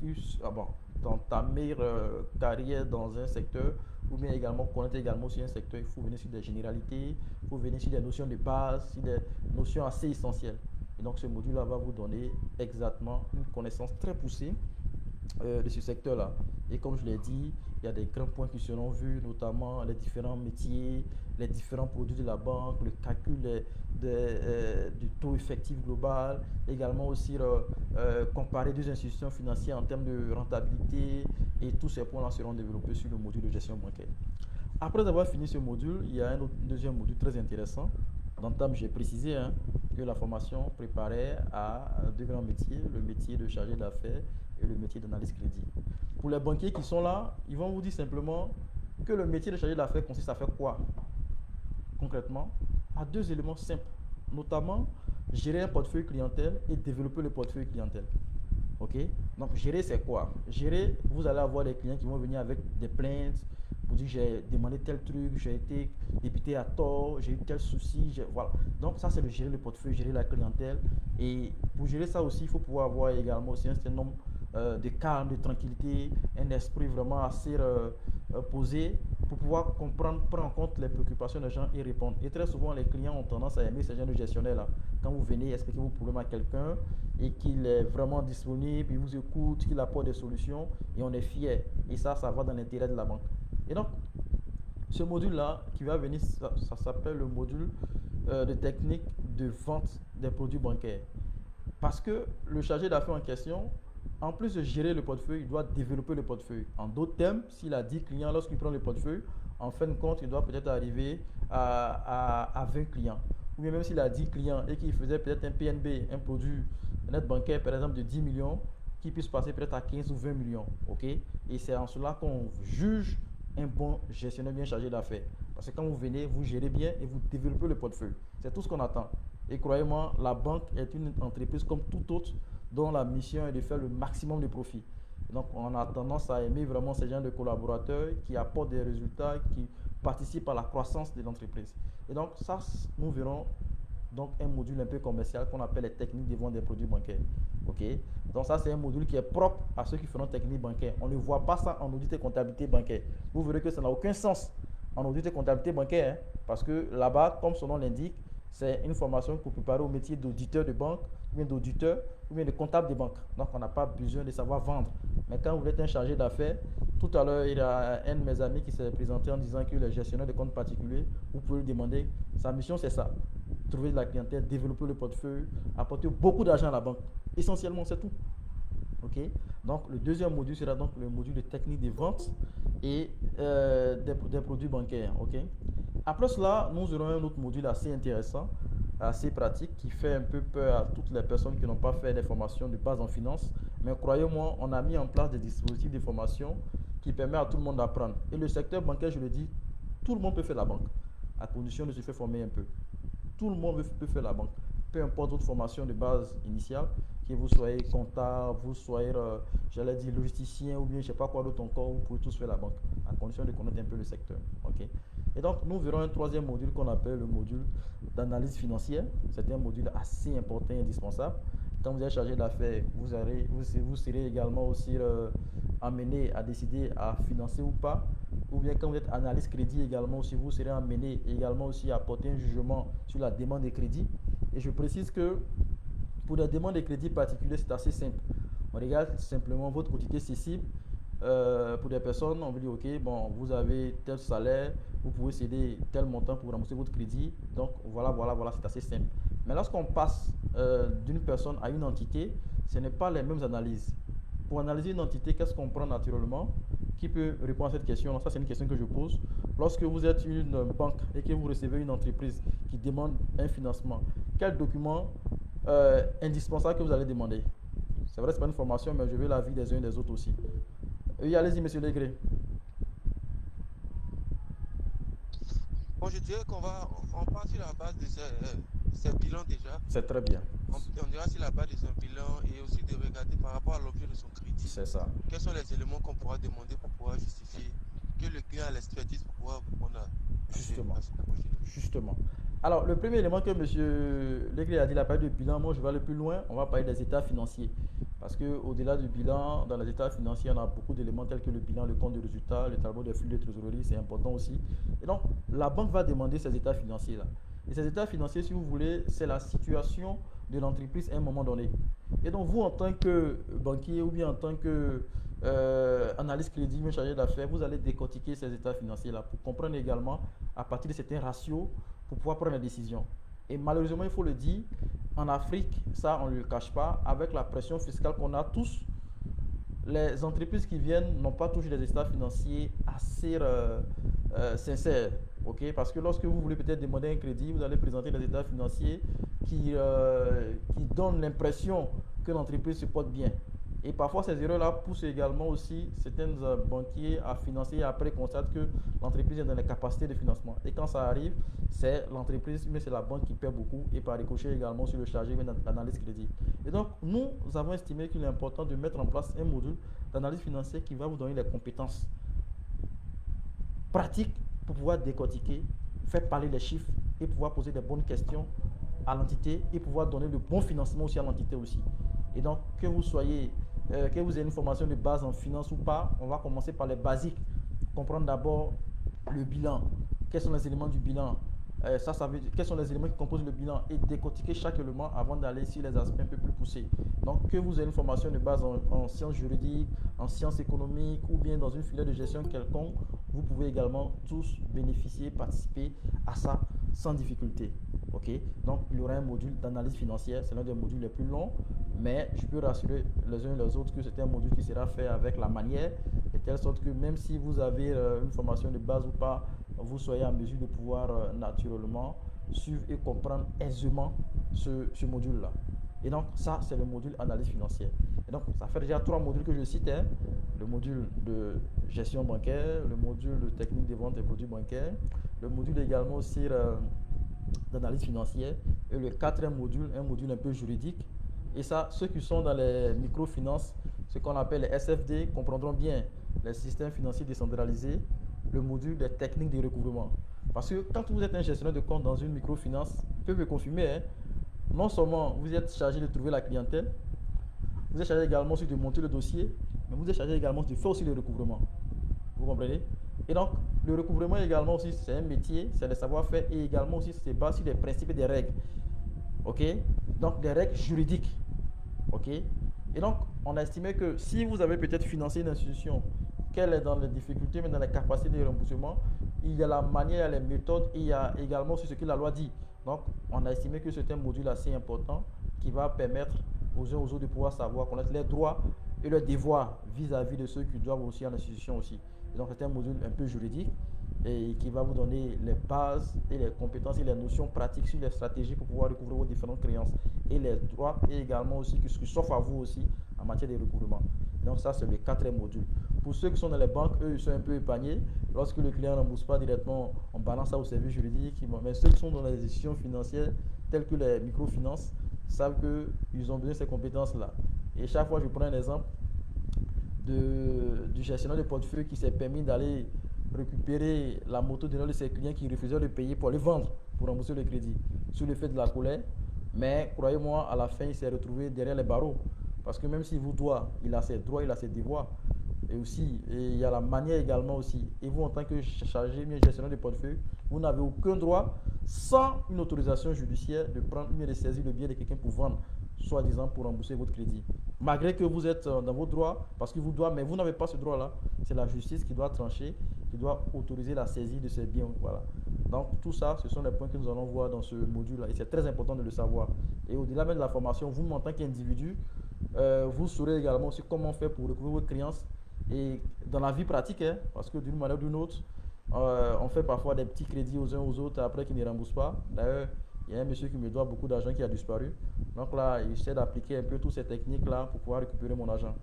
Speaker 1: dans ta meilleure carrière dans un secteur, ou bien également connaître également aussi un secteur. Il faut venir sur des généralités, il faut venir sur des notions de base, sur des notions assez essentielles. Et donc ce module-là va vous donner exactement une connaissance très poussée de ce secteur-là. Et comme je l'ai dit, il y a des grands points qui seront vus, notamment les différents métiers, les différents produits de la banque, le calcul du taux effectif global, également aussi comparer 2 institutions financières en termes de rentabilité, et tous ces points-là seront développés sur le module de gestion bancaire. Après avoir fini ce module, il y a un deuxième module très intéressant d'entame, j'ai précisé que la formation préparait à deux grands métiers, le métier de chargé d'affaires et le métier d'analyse crédit. Pour les banquiers qui sont là, ils vont vous dire simplement que le métier de chargé d'affaires consiste à faire quoi? Concrètement, à deux éléments simples, notamment gérer un portefeuille clientèle et développer le portefeuille clientèle. Ok? Donc, gérer, c'est quoi? Gérer, vous allez avoir des clients qui vont venir avec des plaintes pour dire j'ai demandé tel truc, j'ai été débité à tort, j'ai eu tel souci. Voilà. Donc, ça, c'est de gérer le portefeuille, gérer la clientèle. Et pour gérer ça aussi, il faut pouvoir avoir également aussi un certain nombre de calme, de tranquillité, un esprit vraiment assez posé pour pouvoir comprendre, prendre en compte les préoccupations des gens et répondre. Et très souvent, les clients ont tendance à aimer ce genre de gestionnaire-là. Quand vous venez expliquer vos problèmes à quelqu'un et qu'il est vraiment disponible, il vous écoute, qu'il apporte des solutions et on est fier. Et ça va dans l'intérêt de la banque. Et donc, ce module-là qui va venir, ça s'appelle le module de technique de vente des produits bancaires. Parce que le chargé d'affaires en question, en plus de gérer le portefeuille, il doit développer le portefeuille. En d'autres termes, s'il a 10 clients, lorsqu'il prend le portefeuille, en fin de compte, il doit peut-être arriver à 20 clients. Ou bien même s'il a 10 clients et qu'il faisait peut-être un PNB, un produit net bancaire, par exemple, de 10 millions, qu'il puisse passer peut-être à 15 ou 20 millions. Okay? Et c'est en cela qu'on juge un bon gestionnaire bien chargé d'affaires. Parce que quand vous venez, vous gérez bien et vous développez le portefeuille. C'est tout ce qu'on attend. Et croyez-moi, la banque est une entreprise comme toute autre dont la mission est de faire le maximum de profit. Donc, on a tendance à aimer vraiment ces gens de collaborateurs qui apportent des résultats, qui participent à la croissance de l'entreprise. Et donc, ça, nous verrons donc un module un peu commercial qu'on appelle les techniques de vente des produits bancaires. Ok? Donc, ça, c'est un module qui est propre à ceux qui feront technique bancaire. On ne voit pas ça en audit et comptabilité bancaire. Vous verrez que ça n'a aucun sens en audit et comptabilité bancaire, parce que là-bas, comme son nom l'indique, c'est une formation pour préparer au métier d'auditeur de banque, ou bien d'auditeur, ou bien de comptable de banque. Donc, on n'a pas besoin de savoir vendre. Mais quand vous êtes un chargé d'affaires, tout à l'heure, il y a un de mes amis qui s'est présenté en disant que le gestionnaire de compte particulier, vous pouvez lui demander, sa mission c'est ça, trouver de la clientèle, développer le portefeuille, apporter beaucoup d'argent à la banque. Essentiellement, c'est tout. Ok? Donc, le deuxième module sera donc le module de technique de vente et des produits bancaires. Ok? Après cela, nous aurons un autre module assez intéressant, assez pratique, qui fait un peu peur à toutes les personnes qui n'ont pas fait des formations de base en finance. Mais croyez-moi, on a mis en place des dispositifs de formation qui permettent à tout le monde d'apprendre. Et le secteur bancaire, je le dis, tout le monde peut faire la banque, à condition de se faire former un peu. Tout le monde peut faire la banque. Peu importe votre formation de base initiale, que vous soyez comptable, vous soyez, j'allais dire, logisticien ou bien je ne sais pas quoi d'autre encore, vous pouvez tous faire la banque, à condition de connaître un peu le secteur. Okay? Et donc, nous verrons un troisième module qu'on appelle le module d'analyse financière. C'est un module assez important et indispensable. Quand vous êtes chargé d'affaires, vous serez également aussi amené à décider à financer ou pas. Ou bien quand vous êtes analyste crédit également aussi, vous serez amené également aussi à porter un jugement sur la demande de crédit. Et je précise que pour la demande de crédit particulier, c'est assez simple. On regarde simplement votre quotité cessible. Pour des personnes, on vous dit ok, bon, vous avez tel salaire, vous pouvez céder tel montant pour rembourser votre crédit. Donc voilà, c'est assez simple. Mais lorsqu'on passe d'une personne à une entité, ce n'est pas les mêmes analyses. Pour analyser une entité, qu'est-ce qu'on prend naturellement? Qui peut répondre à cette question? Ça, c'est une question que je pose. Lorsque vous êtes une banque et que vous recevez une entreprise qui demande un financement, quel document indispensable que vous allez demander? C'est vrai, ce n'est pas une formation, mais je veux l'avis des uns et des autres aussi. Oui, allez-y, monsieur Legré.
Speaker 9: Bon, je dirais qu'on part sur la base de ces bilans déjà.
Speaker 1: C'est très bien.
Speaker 9: On dira sur la base de son bilan et aussi de regarder par rapport à l'objet de son crédit.
Speaker 1: C'est ça.
Speaker 9: Quels sont les éléments qu'on pourra demander pour pouvoir justifier que le client a l'expertise pour pouvoir répondre à
Speaker 1: Justement. Alors, le premier élément que M. Legré a dit, la parole de bilan, moi je vais aller plus loin, on va parler des états financiers. Parce qu'au-delà du bilan, dans les états financiers, on a beaucoup d'éléments tels que le bilan, le compte de résultat, le tableau de flux de trésorerie, c'est important aussi. Et donc, la banque va demander ces états financiers-là. Et ces états financiers, si vous voulez, c'est la situation de l'entreprise à un moment donné. Et donc, vous, en tant que banquier ou bien en tant que analyste crédit, bien chargé d'affaires, vous allez décortiquer ces états financiers-là pour comprendre également, à partir de certains ratios, pour pouvoir prendre des décisions. Et malheureusement, il faut le dire, en Afrique, ça, on ne le cache pas, avec la pression fiscale qu'on a tous, les entreprises qui viennent n'ont pas toujours des états financiers assez sincères. Ok, parce que lorsque vous voulez peut-être demander un crédit, vous allez présenter des états financiers qui donnent l'impression que l'entreprise se porte bien. Et parfois, ces erreurs-là poussent également aussi certains banquiers à financer et après constatent que l'entreprise est dans les capacités de financement. Et quand ça arrive, c'est l'entreprise, mais c'est la banque qui perd beaucoup et par ricochet également sur le chargé d'analyse crédit. Et donc, nous avons estimé qu'il est important de mettre en place un module d'analyse financière qui va vous donner les compétences pratiques pour pouvoir décortiquer, faire parler les chiffres et pouvoir poser des bonnes questions à l'entité et pouvoir donner le bon financement aussi à l'entité aussi. Et donc, que vous ayez une formation de base en finance ou pas, on va commencer par les basiques. Comprendre d'abord le bilan. Quels sont les éléments du bilan? Quels sont les éléments qui composent le bilan et décortiquer chaque élément avant d'aller sur les aspects un peu plus poussés. Donc, que vous ayez une formation de base en sciences juridiques, en sciences économiques ou bien dans une filière de gestion quelconque, vous pouvez également tous bénéficier, participer à ça sans difficulté. Ok, donc il y aura un module d'analyse financière, c'est l'un des modules les plus longs, mais je peux rassurer les uns et les autres que c'est un module qui sera fait avec la manière, de telle sorte que même si vous avez une formation de base ou pas, vous soyez en mesure de pouvoir naturellement suivre et comprendre aisément ce module-là. Et donc ça, c'est le module analyse financière. Et donc ça fait déjà 3 modules que je cite, hein. Le module de gestion bancaire, le module de technique de vente des produits bancaires, le module également aussi d'analyse financière et le 4e module, un module un peu juridique. Et ça, ceux qui sont dans les microfinances, ce qu'on appelle les SFD, comprendront bien les systèmes financiers décentralisés, le module des techniques de recouvrement. Parce que quand vous êtes un gestionnaire de compte dans une microfinance, vous pouvez me confirmer, hein, non seulement vous êtes chargé de trouver la clientèle, vous êtes chargé également aussi de monter le dossier, mais vous êtes chargé également de faire aussi le recouvrement. Vous comprenez? Et donc, le recouvrement également aussi, c'est un métier, c'est le savoir-faire et également aussi, c'est basé sur des principes et des règles. Ok? Donc, des règles juridiques. Ok? Et donc, on a estimé que si vous avez peut-être financé une institution, qu'elle est dans les difficultés, mais dans les capacités de remboursement, il y a la manière, il y a les méthodes et il y a également aussi ce que la loi dit. Donc, on a estimé que c'est un module assez important qui va permettre aux uns aux autres de pouvoir savoir, connaître les droits et leurs devoirs vis-à-vis de ceux qui doivent aussi en institution aussi. Et donc, c'est un module un peu juridique et qui va vous donner les bases et les compétences et les notions pratiques sur les stratégies pour pouvoir recouvrir vos différentes créances et les droits et également aussi ce qui s'offre à vous aussi en matière de recouvrement. Donc ça, c'est le 4e module. Pour ceux qui sont dans les banques, eux, ils sont un peu épargnés. Lorsque le client ne rembourse pas directement, on balance ça au service juridique. Mais ceux qui sont dans les institutions financières, telles que les microfinances, savent qu'ils ont besoin de ces compétences-là. Et chaque fois, je prends un exemple du gestionnaire de portefeuille qui s'est permis d'aller récupérer la moto d'un de ses clients qui refusait de payer pour aller vendre, pour rembourser le crédit, sous le fait de la colère. Mais croyez-moi, à la fin, il s'est retrouvé derrière les barreaux. Parce que même s'il vous doit, il a ses droits, il a ses devoirs. Et aussi, il y a la manière également aussi. Et vous, en tant que chargé, gestionnaire de portefeuille, vous n'avez aucun droit, sans une autorisation judiciaire, de prendre ou de saisir le bien de quelqu'un pour vendre, soi-disant pour rembourser votre crédit. Malgré que vous êtes dans vos droits, parce qu'il vous doit, mais vous n'avez pas ce droit-là. C'est la justice qui doit trancher, qui doit autoriser la saisie de ces biens. Voilà. Donc tout ça, ce sont les points que nous allons voir dans ce module-là. Et c'est très important de le savoir. Et au-delà même de la formation, vous, en tant qu'individu, vous saurez également aussi comment faire pour recouvrir vos créances. Et dans la vie pratique, hein, parce que d'une manière ou d'une autre, on fait parfois des petits crédits aux uns aux autres après qu'ils ne remboursent pas. D'ailleurs, il y a un monsieur qui me doit beaucoup d'argent qui a disparu. Donc là, j'essaie d'appliquer un peu toutes ces techniques-là pour pouvoir récupérer mon argent.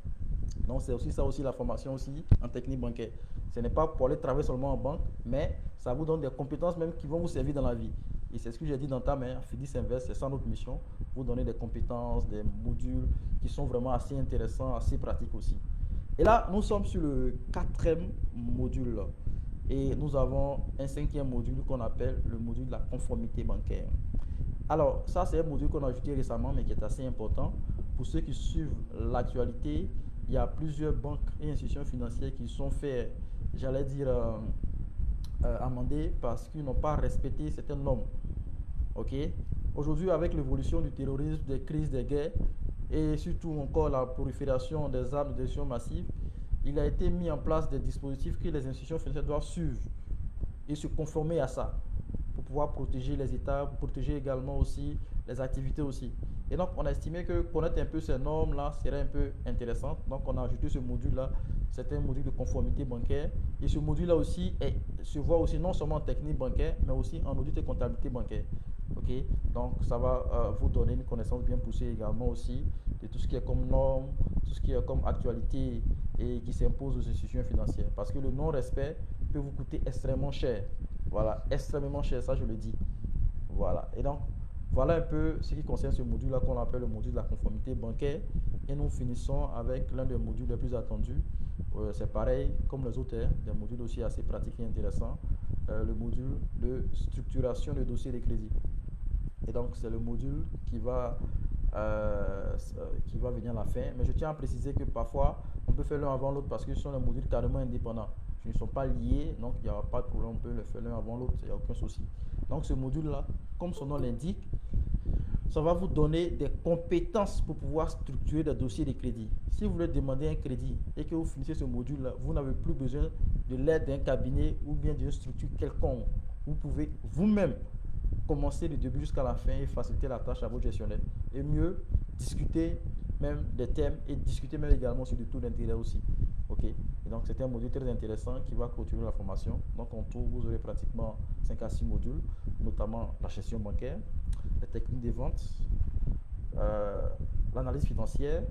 Speaker 1: Donc c'est aussi ça, aussi la formation aussi en technique bancaire. Ce n'est pas pour aller travailler seulement en banque, mais ça vous donne des compétences même qui vont vous servir dans la vie. Et c'est ce que j'ai dit dans ta main, Finis Invest, c'est ça notre mission, vous donner des compétences, des modules qui sont vraiment assez intéressants, assez pratiques aussi. Et là, nous sommes sur le 4e module. Et nous avons un 5e module qu'on appelle le module de la conformité bancaire. Alors, ça, c'est un module qu'on a ajouté récemment, mais qui est assez important. Pour ceux qui suivent l'actualité, il y a plusieurs banques et institutions financières qui sont fait, j'allais dire, amender parce qu'ils n'ont pas respecté certaines normes. Ok? Aujourd'hui, avec l'évolution du terrorisme, des crises, des guerres, et surtout encore la prolifération des armes de destruction massive, il a été mis en place des dispositifs que les institutions financières doivent suivre et se conformer à ça pour pouvoir protéger les États, protéger également aussi les activités aussi. Et donc, on a estimé que connaître un peu ces normes-là serait un peu intéressant. Donc, on a ajouté ce module-là. C'est un module de conformité bancaire. Et ce module-là aussi se voit aussi non seulement en technique bancaire, mais aussi en audit et comptabilité bancaire. Ok, donc ça va vous donner une connaissance bien poussée également aussi de tout ce qui est comme normes, tout ce qui est comme actualité et qui s'impose aux institutions financières. Parce que le non-respect peut vous coûter extrêmement cher. Voilà, extrêmement cher, ça je le dis. Voilà, et donc voilà un peu ce qui concerne ce module-là qu'on appelle le module de la conformité bancaire. Et nous finissons avec l'un des modules les plus attendus. C'est pareil comme les autres, des modules aussi assez pratiques et intéressants. Le module de structuration de dossiers de crédit. Et donc c'est le module qui va venir à la fin. Mais je tiens à préciser que parfois on peut faire l'un avant l'autre parce que ce sont des modules carrément indépendants. Ils ne sont pas liés, donc il n'y a pas de problème, on peut le faire l'un avant l'autre, il n'y a aucun souci. Donc ce module-là, comme son nom l'indique, ça va vous donner des compétences pour pouvoir structurer des dossiers de crédit. Si vous voulez demander un crédit et que vous finissez ce module-là, vous n'avez plus besoin de l'aide d'un cabinet ou bien d'une structure quelconque. Vous pouvez vous-même commencer du début jusqu'à la fin et faciliter la tâche à votre gestionnaire. Et mieux, discuter même des thèmes et discuter même également sur du taux d'intérêt aussi. Ok, et donc c'est un module très intéressant qui va clôturer la formation. Donc en tout, vous aurez pratiquement 5 à 6 modules, notamment la gestion bancaire, les techniques de vente, l'analyse financière,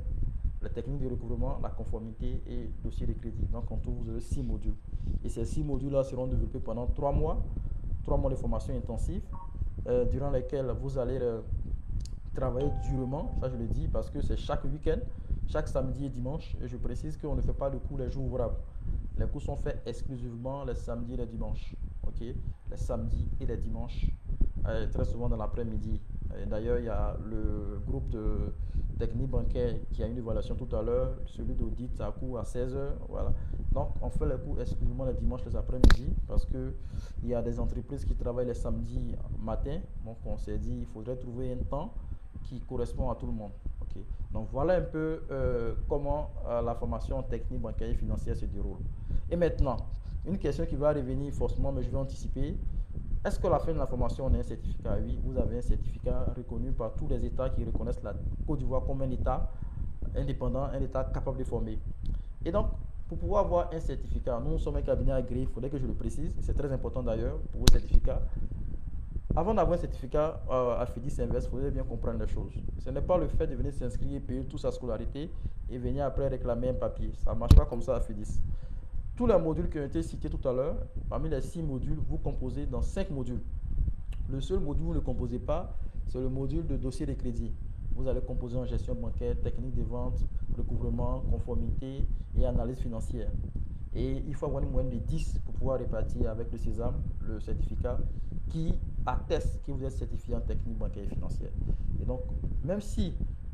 Speaker 1: les techniques de recouvrement, la conformité et dossier de crédit. Donc en tout, vous aurez 6 modules. Et ces 6 modules-là seront développés pendant 3 mois de formation intensive, durant lesquels vous allez travailler durement, ça je le dis, parce que c'est chaque week-end, chaque samedi et dimanche. Et je précise qu'on ne fait pas de cours les jours ouvrables. Les cours sont faits exclusivement les samedis et les dimanches. Ok, les samedis et les dimanches, très souvent dans l'après-midi. D'ailleurs, il y a le groupe de technique bancaire qui a une évaluation tout à l'heure. Celui d'audit a cours à 16h. Voilà. Donc, on fait les cours exclusivement les dimanches, les après-midi, parce qu'il y a des entreprises qui travaillent les samedis matin. Donc, on s'est dit qu'il faudrait trouver un temps qui correspond à tout le monde. Okay. Donc, voilà un peu comment la formation technique bancaire et financière se déroule. Et maintenant, une question qui va revenir forcément, mais je vais anticiper. Est-ce qu'à la fin de la formation, on a un certificat? Oui, vous avez un certificat reconnu par tous les États qui reconnaissent la Côte d'Ivoire comme un État indépendant, un État capable de former. Et donc, pour pouvoir avoir un certificat, nous sommes un cabinet agréé, il faudrait que je le précise, c'est très important d'ailleurs pour vos certificats. Avant d'avoir un certificat à FIDIS Invest, il faudrait bien comprendre les choses. Ce n'est pas le fait de venir s'inscrire, payer toute sa scolarité et venir après réclamer un papier. Ça ne marche pas comme ça à FIDIS. Tous les modules qui ont été cités tout à l'heure, parmi les 6 modules, vous composez dans 5 modules. Le seul module que vous ne composez pas, c'est le module de dossier de crédit. Vous allez composer en gestion bancaire, technique de vente, recouvrement, conformité et analyse financière. Et il faut avoir une moyenne de 10 pour pouvoir répartir avec le Sésame, le certificat, qui atteste que vous êtes certifié en technique bancaire et financière. Et donc, même si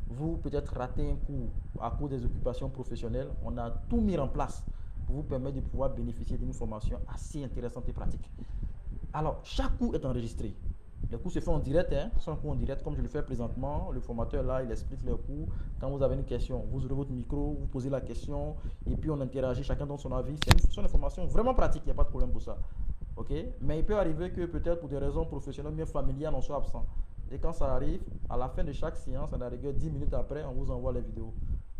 Speaker 1: vous peut-être ratez un cours à cause des occupations professionnelles, on a tout mis en place pour vous permettre de pouvoir bénéficier d'une formation assez intéressante et pratique. Alors, chaque cours est enregistré. Les cours se font en direct, c'est un cours en direct comme je le fais présentement. Le formateur là, il explique les cours. Quand vous avez une question, vous ouvrez votre micro, vous posez la question et puis on interagit, chacun donne son avis. C'est une formation vraiment pratique, il n'y a pas de problème pour ça. Okay? Mais il peut arriver que peut-être pour des raisons professionnelles, bien familiales, on soit absent. Et quand ça arrive, à la fin de chaque séance, à la rigueur 10 minutes après, on vous envoie les vidéos.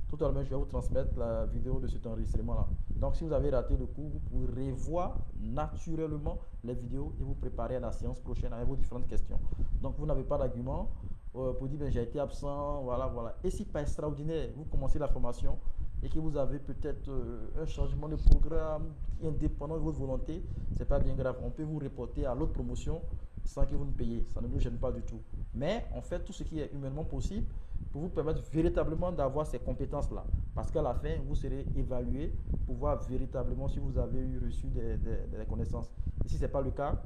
Speaker 1: Tout à l'heure, je vais vous transmettre la vidéo de cet enregistrement-là. Donc, si vous avez raté le cours, vous pouvez revoir naturellement les vidéos et vous préparer à la séance prochaine avec vos différentes questions. Donc, vous n'avez pas d'argument pour dire j'ai été absent, voilà. Et si pas extraordinaire, vous commencez la formation et que vous avez peut-être un changement de programme indépendant de votre volonté, c'est pas bien grave. On peut vous reporter à l'autre promotion sans que vous ne payiez. Ça ne nous gêne pas du tout. Mais on fait tout ce qui est humainement possible pour vous permettre véritablement d'avoir ces compétences-là. Parce qu'à la fin, vous serez évalué pour voir véritablement si vous avez reçu des connaissances. Et si ce n'est pas le cas,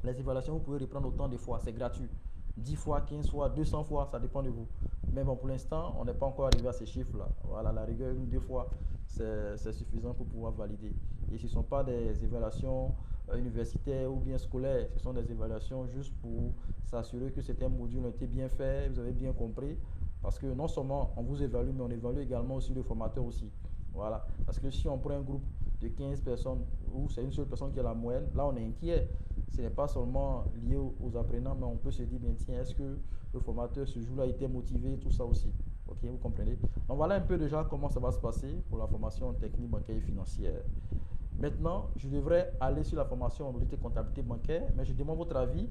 Speaker 1: les évaluations, vous pouvez reprendre autant de fois. C'est gratuit. 10 fois, 15 fois, 200 fois, ça dépend de vous. Mais bon, pour l'instant, on n'est pas encore arrivé à ces chiffres-là. Voilà, la rigueur, 1 ou 2 fois, c'est suffisant pour pouvoir valider. Et ce ne sont pas des évaluations universitaires ou bien scolaires. Ce sont des évaluations juste pour s'assurer que certains modules ont été bien faits, vous avez bien compris. Parce que non seulement on vous évalue, mais on évalue également aussi le formateur aussi. Voilà. Parce que si on prend un groupe de 15 personnes où c'est une seule personne qui est la moyenne, là on est inquiet. ce n'est pas seulement lié aux apprenants, mais on peut se dire, bien tiens, est-ce que le formateur ce jour-là était motivé, tout ça aussi. Ok, vous comprenez? Donc voilà un peu déjà comment ça va se passer pour la formation technique bancaire et financière. Maintenant, je devrais aller sur la formation en audit et comptabilité bancaire, mais je demande votre avis.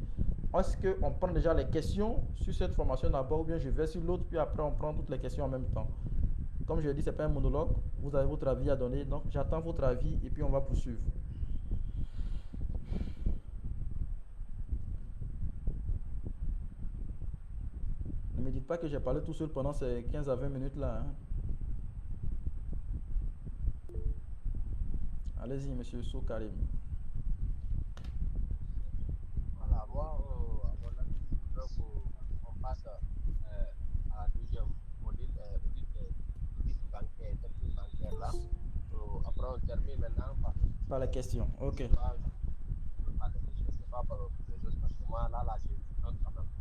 Speaker 1: Est-ce qu'on prend déjà les questions sur cette formation d'abord ou bien je vais sur l'autre, puis après on prend toutes les questions en même temps? Comme je l'ai dit, ce n'est pas un monologue. Vous avez votre avis à donner, donc j'attends votre avis et puis on va poursuivre. Ne me dites pas que j'ai parlé tout seul pendant ces 15 à 20 minutes là. Hein. Allez-y, monsieur Sou Karim.
Speaker 8: Voilà, moi, à mon avis, je voudrais qu'on passe à la deuxième module, audit bancaire, technique bancaire là. Après, on termine maintenant
Speaker 1: par les questions. Ok.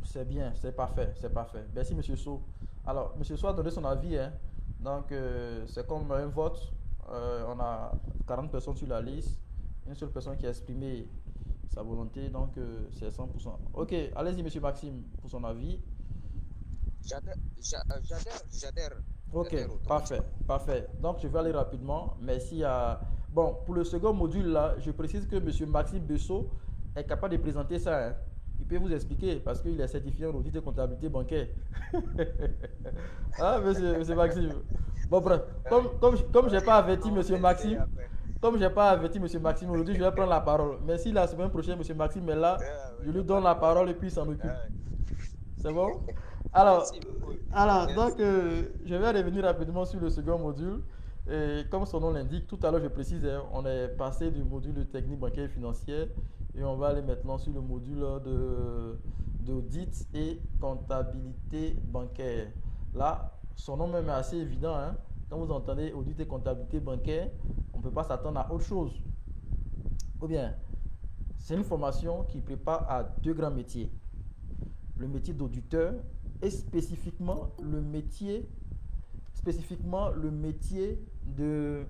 Speaker 1: C'est bien, c'est parfait, c'est parfait. Merci, monsieur Sou. Alors, monsieur Sou a donné son avis. Hein. Donc, c'est comme un vote. On a 40 personnes sur la liste. Une seule personne qui a exprimé sa volonté. Donc, c'est 100%. Ok, allez-y, monsieur Maxime, pour son avis.
Speaker 10: J'adhère.
Speaker 1: Ok, parfait, parfait. Donc, je vais aller rapidement. Merci à... Bon, pour le second module, là, je précise que monsieur Maxime Bessot est capable de présenter ça. Hein. Il peut vous expliquer parce qu'il est certifié en audit et comptabilité bancaire. Ah, monsieur Maxime. Bon, bref, comme je n'ai pas averti monsieur Maxime, aujourd'hui, je vais prendre la parole. Mais si la semaine prochaine, monsieur Maxime est là, je lui donne la parole et puis il s'en occupe. C'est bon? Alors, donc, je vais revenir rapidement sur le second module. Et comme son nom l'indique, tout à l'heure, je précise, on est passé du module de technique bancaire et financière et on va aller maintenant sur le module d'audit et comptabilité bancaire. Là, son nom même est assez évident. Hein. Quand vous entendez audit et comptabilité bancaire, on ne peut pas s'attendre à autre chose. Ou bien, c'est une formation qui prépare à deux grands métiers. Le métier d'auditeur et spécifiquement le métier de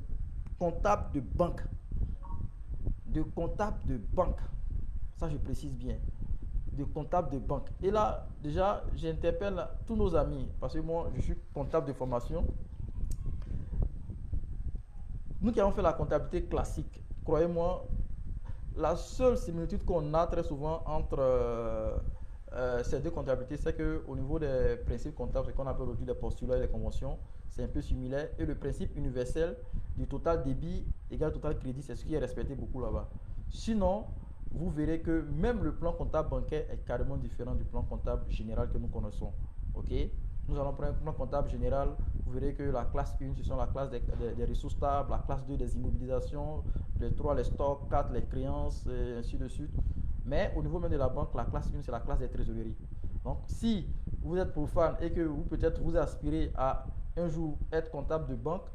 Speaker 1: comptable de banque. Ça, je précise bien. De comptable de banque. Et là, déjà, j'interpelle tous nos amis, parce que moi, je suis comptable de formation. Nous qui avons fait la comptabilité classique, croyez-moi, la seule similitude qu'on a très souvent entre ces deux comptabilités, c'est qu'au niveau des principes comptables, ce qu'on appelle aujourd'hui les postulats et les conventions, c'est un peu similaire. Et le principe universel du total débit égale total crédit, c'est ce qui est respecté beaucoup là-bas. Sinon, vous verrez que même le plan comptable bancaire est carrément différent du plan comptable général que nous connaissons. Ok? Nous allons prendre un plan comptable général. Vous verrez que la classe 1, ce sont la classe des ressources stables, la classe 2 des immobilisations, les 3 les stocks, 4 les créances, et ainsi de suite. Mais au niveau même de la banque, la classe 1, c'est la classe des trésoreries. Donc, si vous êtes profane et que vous peut-être vous aspirez à un jour être comptable de banque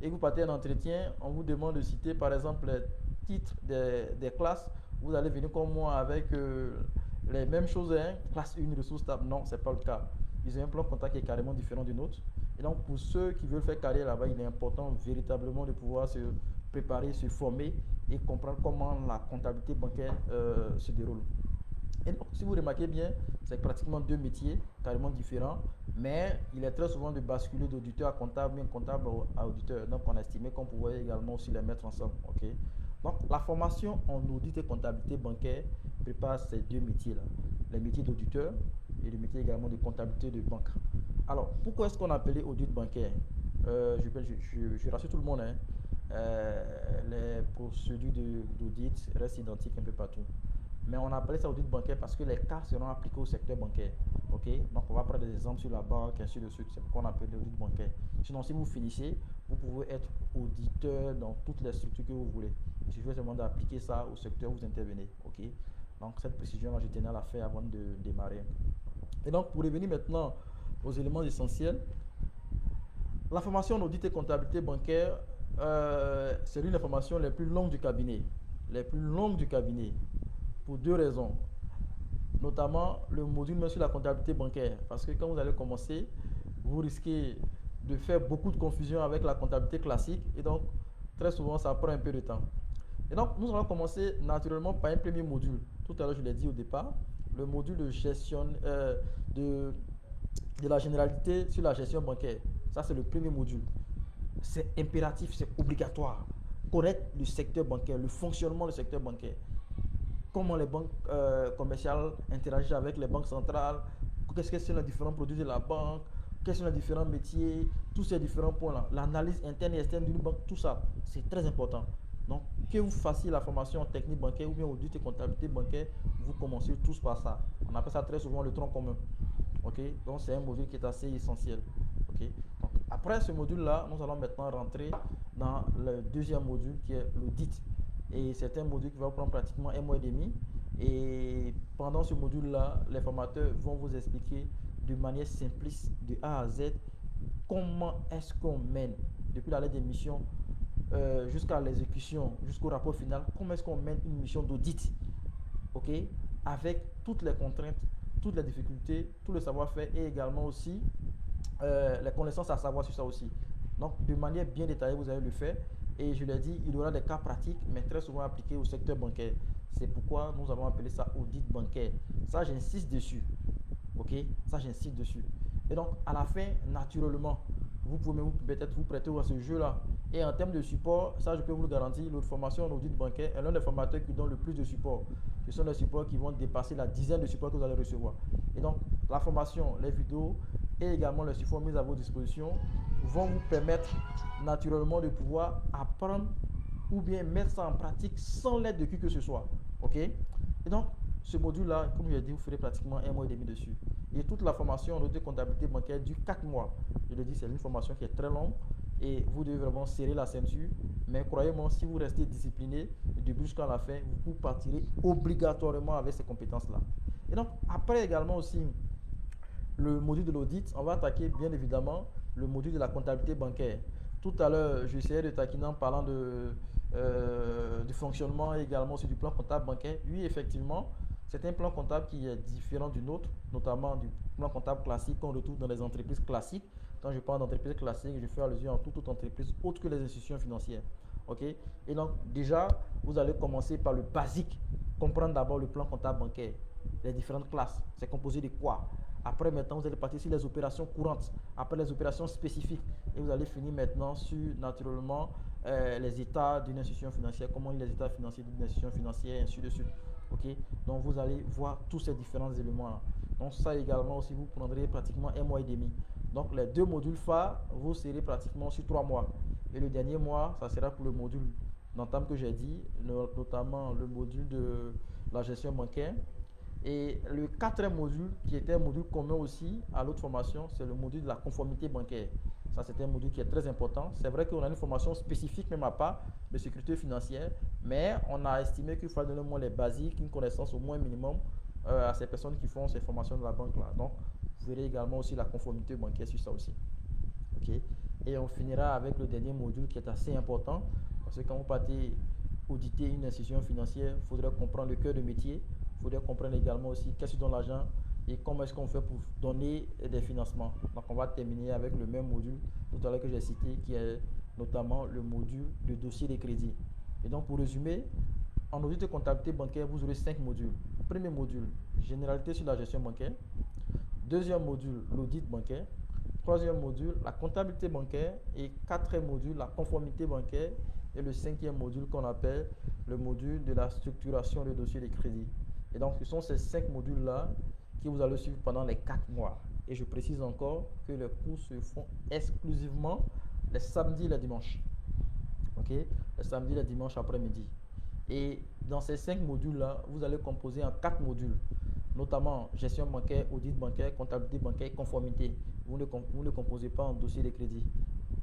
Speaker 1: et que vous partez un entretien, on vous demande de citer par exemple les titres des classes, vous allez venir comme moi avec les mêmes choses, hein, classe 1, ressources stables. Non, ce n'est pas le cas. Ils ont un plan comptable qui est carrément différent du nôtre. Et donc, pour ceux qui veulent faire carrière là-bas, il est important véritablement de pouvoir se préparer, se former et comprendre comment la comptabilité bancaire se déroule. Et donc, si vous remarquez bien, c'est pratiquement deux métiers carrément différents, mais il est très souvent de basculer d'auditeur à comptable, bien comptable à auditeur. Donc, on a estimé qu'on pouvait également aussi les mettre ensemble. Okay? Donc, la formation en audit et comptabilité bancaire prépare ces deux métiers-là, les métiers d'auditeur et le métier également de comptabilité de banque. Alors, pourquoi est-ce qu'on a appelé audit bancaire? Je rassure tout le monde, hein. Les procédures d'audit restent identiques un peu partout. Mais on a appelé ça audit bancaire parce que les cas seront appliqués au secteur bancaire. Okay? Donc, on va prendre des exemples sur la banque, ainsi de suite. C'est pourquoi on appelle l'audit bancaire. Sinon, si vous finissez, vous pouvez être auditeur dans toutes les structures que vous voulez. Il suffit seulement d'appliquer ça au secteur où vous intervenez. Okay? Donc, cette précision-là, je tenais à la faire avant de démarrer. Et donc, pour revenir maintenant aux éléments essentiels, la formation en audit et comptabilité bancaire, c'est l'une des formations les plus longues du cabinet. Pour deux raisons. Notamment le module sur la comptabilité bancaire. Parce que quand vous allez commencer, vous risquez de faire beaucoup de confusion avec la comptabilité classique. Et donc, très souvent, ça prend un peu de temps. Et donc, nous allons commencer naturellement par un premier module. Tout à l'heure, je l'ai dit au départ, le module de gestion de la généralité sur la gestion bancaire. Ça, c'est le premier module. C'est impératif, c'est obligatoire. Connaître le secteur bancaire, le fonctionnement du secteur bancaire. Comment les banques commerciales interagissent avec les banques centrales, qu'est-ce que sont les différents produits de la banque, quels sont les différents métiers, tous ces différents points-là. L'analyse interne et externe d'une banque, tout ça, c'est très important. Donc, que vous fassiez la formation en technique bancaire ou bien audit et comptabilité bancaire, vous commencez tous par ça. On appelle ça très souvent le tronc commun. Ok, donc c'est un module qui est assez essentiel. Ok, donc après ce module-là, nous allons maintenant rentrer dans le deuxième module qui est l'audit. Et c'est un module qui va prendre pratiquement un mois et demi. Et pendant ce module-là, les formateurs vont vous expliquer de manière simpliste, de A à Z, comment est-ce qu'on mène, depuis la lettre des missions jusqu'à l'exécution, jusqu'au rapport final, comment est-ce qu'on mène une mission d'audit, ok, avec toutes les contraintes, toutes les difficultés, tout le savoir-faire et également aussi les connaissances à savoir sur ça aussi. Donc, de manière bien détaillée, vous allez le faire. Et je l'ai dit, il y aura des cas pratiques, mais très souvent appliqués au secteur bancaire. C'est pourquoi nous avons appelé ça audit bancaire. Ça, j'insiste dessus. Ok, ça, j'insiste dessus. Et donc, à la fin, naturellement, vous pouvez peut-être vous prêter à ce jeu-là. Et en termes de support, ça, je peux vous le garantir, notre formation en audit bancaire est l'un des formateurs qui donne le plus de support. Ce sont des supports qui vont dépasser la dizaine de supports que vous allez recevoir. Et donc, la formation, les vidéos et également les supports mis à vos dispositions vont vous permettre naturellement de pouvoir apprendre ou bien mettre ça en pratique sans l'aide de qui que ce soit. Ok? Et donc, ce module-là, comme je l'ai dit, vous ferez pratiquement un mois et demi dessus. Et toute la formation en audit comptabilité bancaire dure 4 mois. Je le dis, c'est une formation qui est très longue et vous devez vraiment serrer la ceinture. Mais croyez-moi, si vous restez discipliné du début jusqu'à la fin, vous partirez obligatoirement avec ces compétences-là. Et donc, après également aussi le module de l'audit, on va attaquer bien évidemment le module de la comptabilité bancaire. Tout à l'heure, j'essayais de taquiner en parlant du fonctionnement et également aussi du plan comptable bancaire. Oui, effectivement, c'est un plan comptable qui est différent du nôtre, notamment du plan comptable classique qu'on retrouve dans les entreprises classiques. Quand je parle d'entreprise classique, je fais allusion à toute autre entreprise autre que les institutions financières. Ok? Et donc, déjà, vous allez commencer par le basique. Comprendre d'abord le plan comptable bancaire, les différentes classes. C'est composé de quoi? Après, maintenant, vous allez partir sur les opérations courantes. Après, les opérations spécifiques. Et vous allez finir maintenant sur, naturellement, les états d'une institution financière, comment les états financiers d'une institution financière, et ainsi de suite. Ok? Donc, vous allez voir tous ces différents éléments-là. Donc, ça également aussi, vous prendrez pratiquement un mois et demi. Donc, les deux modules phares, vous serez pratiquement sur 3 mois. Et le dernier mois, ça sera pour le module d'entame que j'ai dit, notamment le module de la gestion bancaire. Et le quatrième module, qui était un module commun aussi à l'autre formation, c'est le module de la conformité bancaire. Ça, c'est un module qui est très important. C'est vrai qu'on a une formation spécifique, même à part de sécurité financière, mais on a estimé qu'il fallait donner au moins les basiques, une connaissance au moins minimum à ces personnes qui font ces formations de la banque là. Donc, vous verrez également aussi la conformité bancaire sur ça aussi. Ok? Et on finira avec le dernier module qui est assez important, parce que quand vous partez auditer une institution financière, il faudrait comprendre le cœur de métier. Il faudrait comprendre également aussi qu'est-ce que donne l'argent et comment est-ce qu'on fait pour donner des financements. Donc, on va terminer avec le même module tout à l'heure que j'ai cité, qui est notamment le module de dossier de crédit. Et donc, pour résumer, en audit de comptabilité bancaire, vous aurez 5 modules. Premier module, généralité sur la gestion bancaire. Deuxième module, l'audit bancaire. Troisième module, la comptabilité bancaire. Et quatrième module, la conformité bancaire. Et le cinquième module qu'on appelle le module de la structuration de dossier de crédit. Et donc, ce sont ces 5 modules-là que vous allez suivre pendant les 4 mois. Et je précise encore que les cours se font exclusivement les samedis et les dimanches. Ok? Les samedis et les dimanches après-midi. Et dans ces 5 modules-là, vous allez composer en 4 modules, notamment gestion bancaire, audit bancaire, comptabilité bancaire, conformité. Vous ne composez pas en dossier de crédit.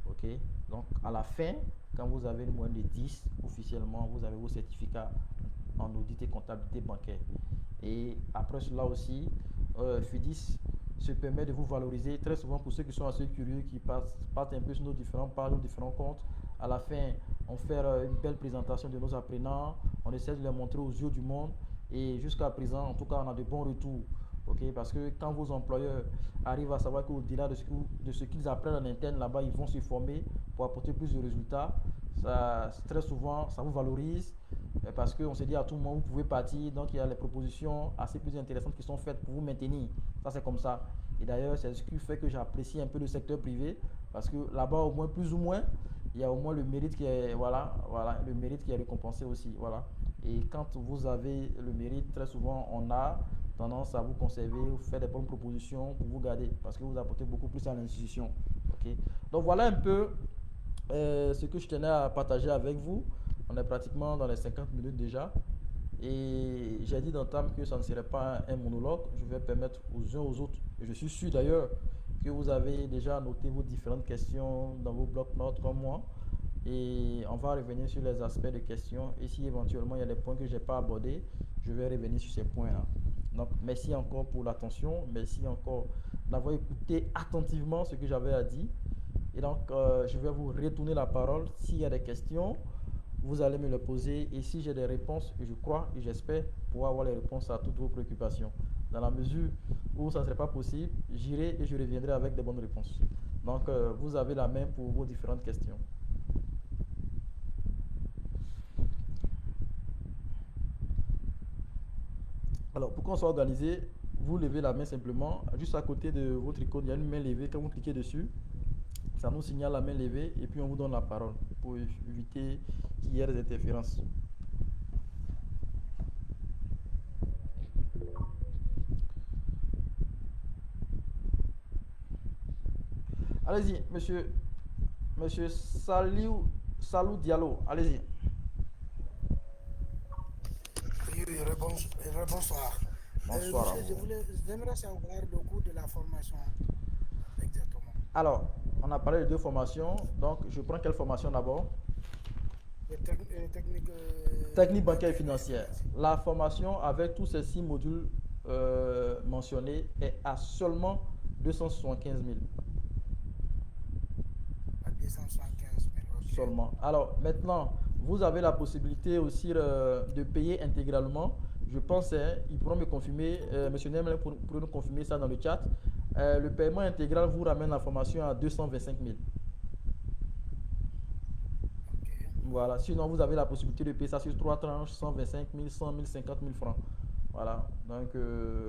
Speaker 1: Ok? Donc, à la fin, quand vous avez une moyenne de 10, officiellement, vous avez vos certificats en audit et comptabilité bancaire. Et après cela aussi, FIDIS se permet de vous valoriser très souvent pour ceux qui sont assez curieux, qui partent un peu sur nos différents pages, nos différents comptes. À la fin, on fait une belle présentation de nos apprenants, on essaie de les montrer aux yeux du monde et jusqu'à présent, en tout cas, on a de bons retours. Okay? Parce que quand vos employeurs arrivent à savoir qu'au-delà de ce qu'ils apprennent en interne là-bas, ils vont se former pour apporter plus de résultats, très souvent, ça vous valorise parce qu'on se dit à tout moment, vous pouvez partir. Donc, il y a les propositions assez plus intéressantes qui sont faites pour vous maintenir. Ça, c'est comme ça. Et d'ailleurs, c'est ce qui fait que j'apprécie un peu le secteur privé parce que là-bas, au moins, plus ou moins, il y a au moins le mérite qui est, le mérite qui est récompensé aussi. Voilà. Et quand vous avez le mérite, très souvent, on a tendance à vous conserver, vous faire des bonnes propositions pour vous garder parce que vous apportez beaucoup plus à l'institution. Okay? Donc, voilà un peu ce que je tenais à partager avec vous. On est pratiquement dans les 50 minutes déjà. Et j'ai dit d'entame que ça ne serait pas un monologue. Je vais permettre aux uns aux autres. Et je suis sûr d'ailleurs que vous avez déjà noté vos différentes questions dans vos blocs-notes comme moi. Et on va revenir sur les aspects de questions. Et si éventuellement il y a des points que je n'ai pas abordés, je vais revenir sur ces points-là. Donc, merci encore pour l'attention. Merci encore d'avoir écouté attentivement ce que j'avais à dire. Et donc, je vais vous retourner la parole. S'il y a des questions, vous allez me les poser. Et si j'ai des réponses, je crois et j'espère pouvoir avoir les réponses à toutes vos préoccupations. Dans la mesure où ça ne serait pas possible, j'irai et je reviendrai avec des bonnes réponses. Donc, vous avez la main pour vos différentes questions. Alors, pour qu'on soit organisé, vous levez la main simplement. Juste à côté de votre icône, il y a une main levée. Quand vous cliquez dessus, ça nous signale la main levée et puis on vous donne la parole pour éviter qu'il y ait des interférences. Allez-y, monsieur Salou Diallo, allez-y.
Speaker 11: Oui, bonsoir.
Speaker 1: Bonsoir.
Speaker 11: J'aimerais savoir le coût de la formation exactement.
Speaker 1: Alors, on a parlé de 2 formations, donc je prends quelle formation d'abord? Technique bancaire et financière. La formation avec tous ces 6 modules mentionnés est à seulement 275 000.
Speaker 11: À 275 000, okay.
Speaker 1: Seulement. Alors, maintenant, vous avez la possibilité aussi de payer intégralement. Je pense, ils pourront me confirmer, M. Nemel pourrait nous confirmer ça dans le chat. Le paiement intégral vous ramène la formation à 225 000.
Speaker 11: Okay.
Speaker 1: Voilà. Sinon, vous avez la possibilité de payer ça sur 3 tranches, 125 000, 100 000, 50 000 francs. Voilà. Donc,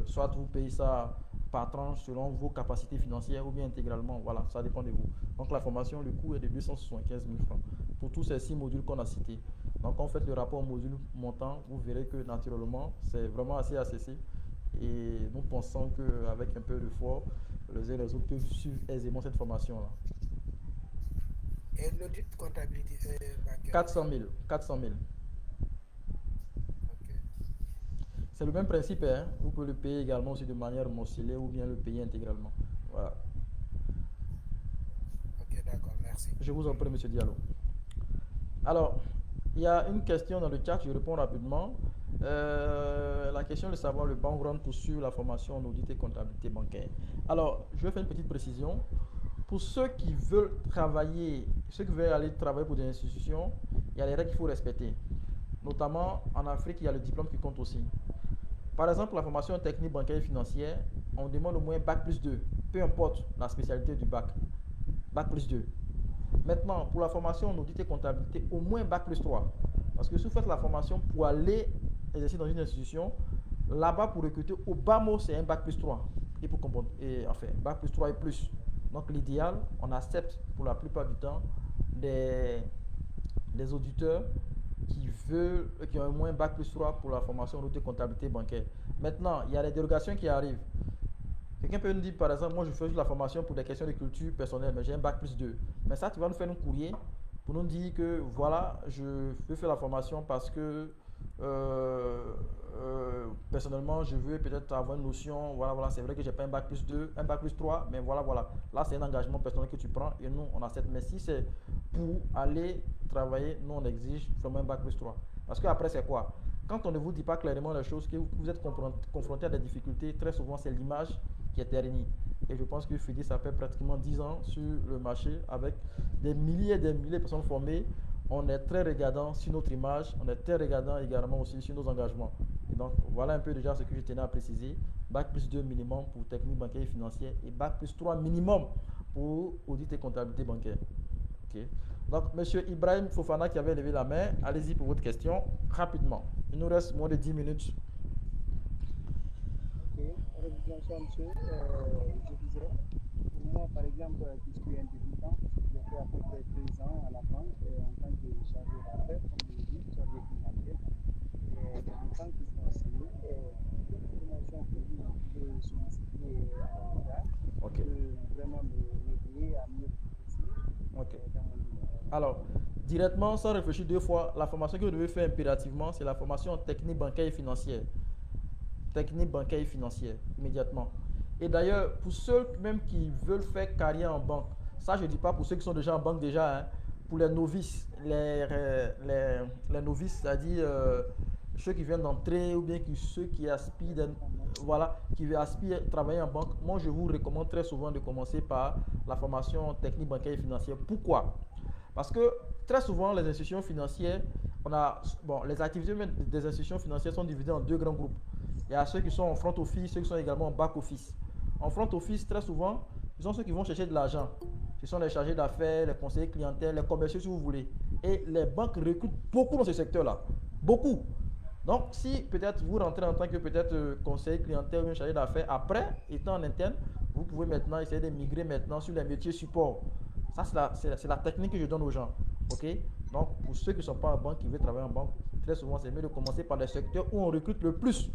Speaker 1: soit vous payez ça par tranche selon vos capacités financières ou bien intégralement. Voilà, ça dépend de vous. Donc, la formation, le coût est de 275 000 francs pour tous ces 6 modules qu'on a cités. Donc, quand vous faites le rapport module montant, vous verrez que naturellement, c'est vraiment assez accessible. Et nous pensons qu'avec un peu d'effort, les uns et les autres peuvent suivre aisément cette formation-là.
Speaker 11: Et l'audit comptabilité bancaire?
Speaker 1: 400 000. 400 000.
Speaker 11: Okay.
Speaker 1: C'est le même principe. Hein? Vous pouvez le payer également aussi de manière mensuelle ou bien le payer intégralement. Voilà.
Speaker 11: Ok, d'accord, merci.
Speaker 1: Je vous en prie, M. Diallo. Alors, il y a une question dans le chat, je réponds rapidement. La question de savoir le background pour suivre la formation en audit et comptabilité bancaire. Alors, je vais faire une petite précision. Pour ceux qui veulent travailler, ceux qui veulent aller travailler pour des institutions, il y a des règles qu'il faut respecter. Notamment en Afrique, il y a le diplôme qui compte aussi. Par exemple, la formation technique bancaire et financière, on demande au moins Bac plus 2, peu importe la spécialité du bac. Bac plus 2. Maintenant, pour la formation en audit et comptabilité, au moins Bac plus 3. Parce que si vous faites la formation pour aller exercer dans une institution, là-bas, pour recruter, au bas mot, c'est un Bac plus 3. Et pour comprendre, enfin, Bac plus 3 et plus. Donc, l'idéal, on accepte pour la plupart du temps des auditeurs qui ont au moins Bac plus 3 pour la formation en audit et comptabilité bancaire. Maintenant, il y a des dérogations qui arrivent. Quelqu'un peut nous dire, par exemple, moi je fais juste la formation pour des questions de culture personnelle, mais j'ai un Bac plus 2. Mais ça, tu vas nous faire un courrier pour nous dire que voilà, je veux faire la formation parce que personnellement, je veux peut-être avoir une notion. Voilà, c'est vrai que j'ai pas un Bac plus 2, un Bac plus 3, mais voilà. Là, c'est un engagement personnel que tu prends et nous, on accepte. Mais si c'est pour aller travailler, nous, on exige vraiment un Bac plus 3. Parce qu'après, c'est quoi? Quand on ne vous dit pas clairement les choses, que vous êtes confronté à des difficultés, très souvent, c'est l'image qui est ternie. Et je pense que FIDI, ça fait pratiquement 10 ans sur le marché avec des milliers et des milliers de personnes formées. On est très regardant sur notre image, on est très regardant également aussi sur nos engagements. Et donc, voilà un peu déjà ce que je tenais à préciser. Bac plus 2 minimum pour technique bancaire et financière et Bac plus 3 minimum pour audit et comptabilité bancaire. Ok. Donc, monsieur Ibrahim Fofana qui avait levé la main, allez-y pour votre question, rapidement. Il nous reste moins de 10 minutes.
Speaker 4: Ok, bonsoir monsieur. Je disais, pour moi, par exemple, qui suis un débutant, j'ai fait à peu près 2 ans à la banque en tant que chargé d'affaires, comme je l'ai dit, chargé financier. Et en tant que conseiller, quelle formation que vous pouvez solliciter à mon égard peut vraiment m'aider à mieux progresser dans mon domaine.
Speaker 1: Alors, directement, sans réfléchir 2 fois, la formation que vous devez faire impérativement, c'est la formation technique bancaire et financière. Technique bancaire et financière, immédiatement. Et d'ailleurs, pour ceux même qui veulent faire carrière en banque, ça je ne dis pas pour ceux qui sont déjà en banque déjà, hein, pour les novices, les novices, c'est-à-dire ceux qui viennent d'entrer ou bien ceux qui aspirent, qui aspirent à travailler en banque, moi je vous recommande très souvent de commencer par la formation technique bancaire et financière. Pourquoi? Parce que très souvent les institutions financières, les activités des institutions financières sont divisées en 2 grands groupes. Il y a ceux qui sont en front office, ceux qui sont également en back office. En front office, très souvent, ce sont ceux qui vont chercher de l'argent. Ce sont les chargés d'affaires, les conseillers clientèle, les commerciaux si vous voulez. Et les banques recrutent beaucoup dans ce secteur-là. Beaucoup. Donc, si peut-être vous rentrez en tant que peut-être conseiller clientèle ou chargé d'affaires, après, étant en interne, vous pouvez maintenant essayer de migrer maintenant sur les métiers support. Ça, c'est la technique que je donne aux gens. Ok? Donc, pour ceux qui ne sont pas en banque, qui veulent travailler en banque, très souvent, c'est mieux de commencer par les secteurs où on recrute le plus.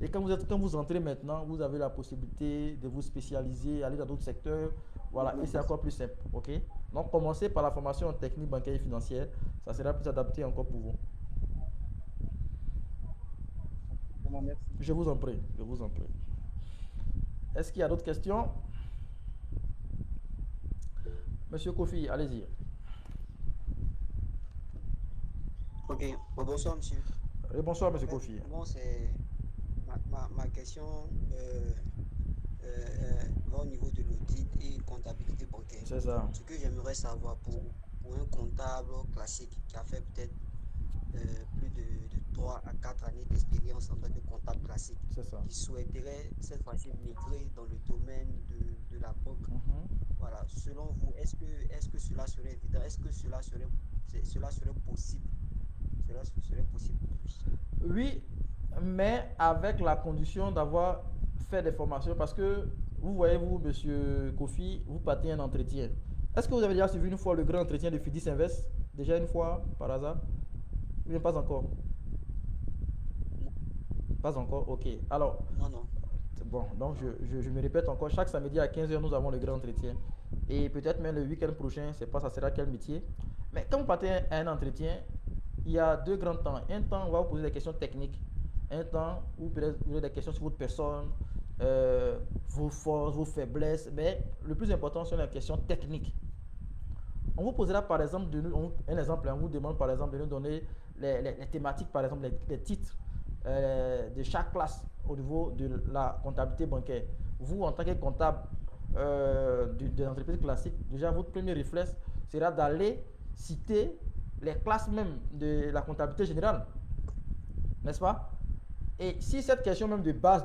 Speaker 1: Et quand vous entrez maintenant, vous avez la possibilité de vous spécialiser, aller dans d'autres secteurs. Voilà, et c'est encore plus simple. Ok? Donc, commencez par la formation en technique bancaire et financière. Ça sera plus adapté encore pour vous.
Speaker 4: Merci.
Speaker 1: Je vous en prie. Je vous en prie. Est-ce qu'il y a d'autres questions? Monsieur Kofi, allez-y.
Speaker 2: Ok, bonsoir monsieur.
Speaker 1: Et bonsoir monsieur Kofi.
Speaker 2: Bon, c'est ma question va au niveau de l'audit et comptabilité bancaire.
Speaker 1: C'est ça.
Speaker 2: Ce que j'aimerais savoir pour un comptable classique qui a fait peut-être plus de 3 à 4 années d'expérience en tant que comptable classique, qui souhaiterait cette fois-ci migrer dans le domaine de la banque. Voilà. Selon vous, est-ce que cela serait évident? Est-ce que cela serait possible? Cela serait possible pour lui?
Speaker 1: Oui, mais avec la condition d'avoir fait des formations, parce que vous voyez, vous, monsieur Kofi, vous partez un entretien. Est-ce que vous avez déjà suivi une fois le grand entretien de Fidis Invest? Déjà une fois, par hasard? Ou bien pas encore? Pas encore? Ok. Alors,
Speaker 2: non.
Speaker 1: Bon, donc je me répète encore, chaque samedi à 15h, nous avons le grand entretien. Et peut-être même le week-end prochain, je ne sais pas, ça sera quel métier. Mais quand vous partez à un entretien, il y a 2 grands temps. Un temps, on va vous poser des questions techniques. Un temps où peut-être vous avez des questions sur votre personne, vos forces, vos faiblesses. Mais le plus important, sont les questions techniques. On vous posera par exemple, un exemple, on vous demande par exemple de nous donner les thématiques, par exemple les titres de chaque classe au niveau de la comptabilité bancaire. Vous, en tant que comptable de l'entreprise classique, déjà votre premier réflexe sera d'aller citer les classes même de la comptabilité générale, n'est-ce pas? Et si cette question même de base,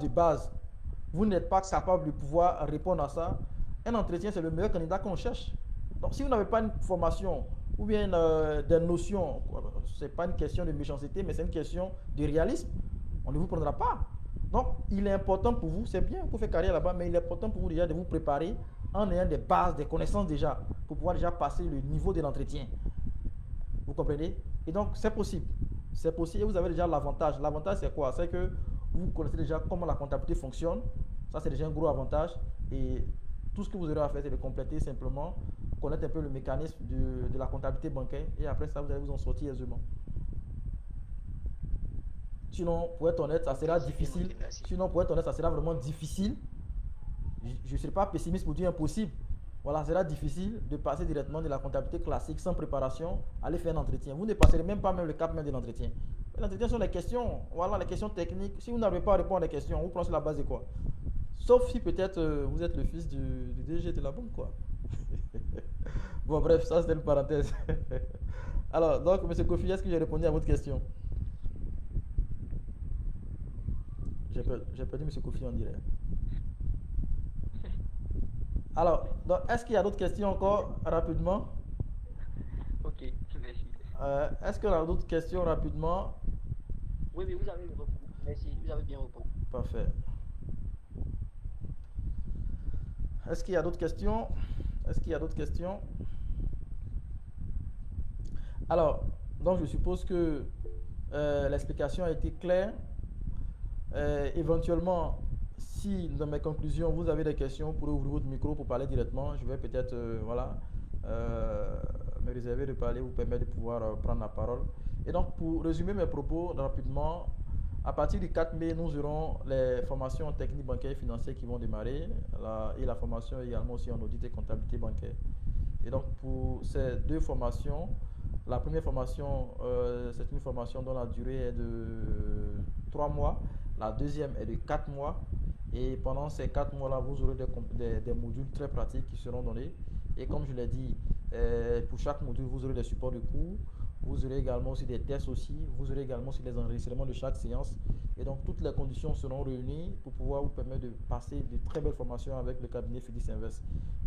Speaker 1: vous n'êtes pas capable de pouvoir répondre à ça, un entretien, c'est le meilleur candidat qu'on cherche. Donc si vous n'avez pas une formation ou bien des notions, ce n'est pas une question de méchanceté, mais c'est une question de réalisme, on ne vous prendra pas. Donc il est important pour vous, c'est bien pour faire carrière là-bas, mais il est important pour vous déjà de vous préparer en ayant des bases, des connaissances déjà, pour pouvoir déjà passer le niveau de l'entretien. Vous comprenez? Et donc c'est possible. C'est possible et vous avez déjà l'avantage. L'avantage c'est quoi? C'est que vous connaissez déjà comment la comptabilité fonctionne. Ça c'est déjà un gros avantage. Et tout ce que vous aurez à faire, c'est de compléter simplement, connaître un peu le mécanisme de la comptabilité bancaire. Et après ça, vous allez vous en sortir aisément. Sinon, pour être honnête, ça sera difficile. Sinon, pour être honnête, ça sera vraiment difficile. Je ne serai pas pessimiste pour dire impossible. Voilà, ça sera difficile de passer directement de la comptabilité classique sans préparation, aller faire un entretien. Vous ne passerez même pas même le cap même de l'entretien. L'entretien sont les questions, voilà, les questions techniques. Si vous n'arrivez pas à répondre à des questions, vous prenez sur la base de quoi? Sauf si peut-être vous êtes le fils du DG de la banque, quoi. Bon, bref, ça c'était une parenthèse. Alors, donc, M. Kofi, est-ce que j'ai répondu à votre question? J'ai perdu M. Kofi, on dirait. Alors, est-ce qu'il y a d'autres questions encore, rapidement? Est-ce qu'on a d'autres questions rapidement?
Speaker 4: Oui, vous avez répondu. Merci, vous avez bien répondu.
Speaker 1: Parfait. Est-ce qu'il y a d'autres questions? Alors, donc je suppose que l'explication a été claire. Éventuellement, si dans mes conclusions vous avez des questions, vous pourrez ouvrir votre micro pour parler directement. Je vais peut-être me réserver de parler, vous permettre de pouvoir prendre la parole. Et donc, pour résumer mes propos rapidement, à partir du 4 mai, nous aurons les formations en technique bancaire et financière qui vont démarrer et la formation également aussi en audit et comptabilité bancaire. Et donc, pour ces deux formations, la première formation, c'est une formation dont la durée est de 3 mois. La deuxième est de 4 mois. Et pendant ces 4 mois-là, vous aurez des modules très pratiques qui seront donnés. Et comme je l'ai dit, pour chaque module, vous aurez des supports de cours. Vous aurez également aussi des tests aussi. Vous aurez également aussi des enregistrements de chaque séance. Et donc, toutes les conditions seront réunies pour pouvoir vous permettre de passer de très belles formations avec le cabinet Fides Invest.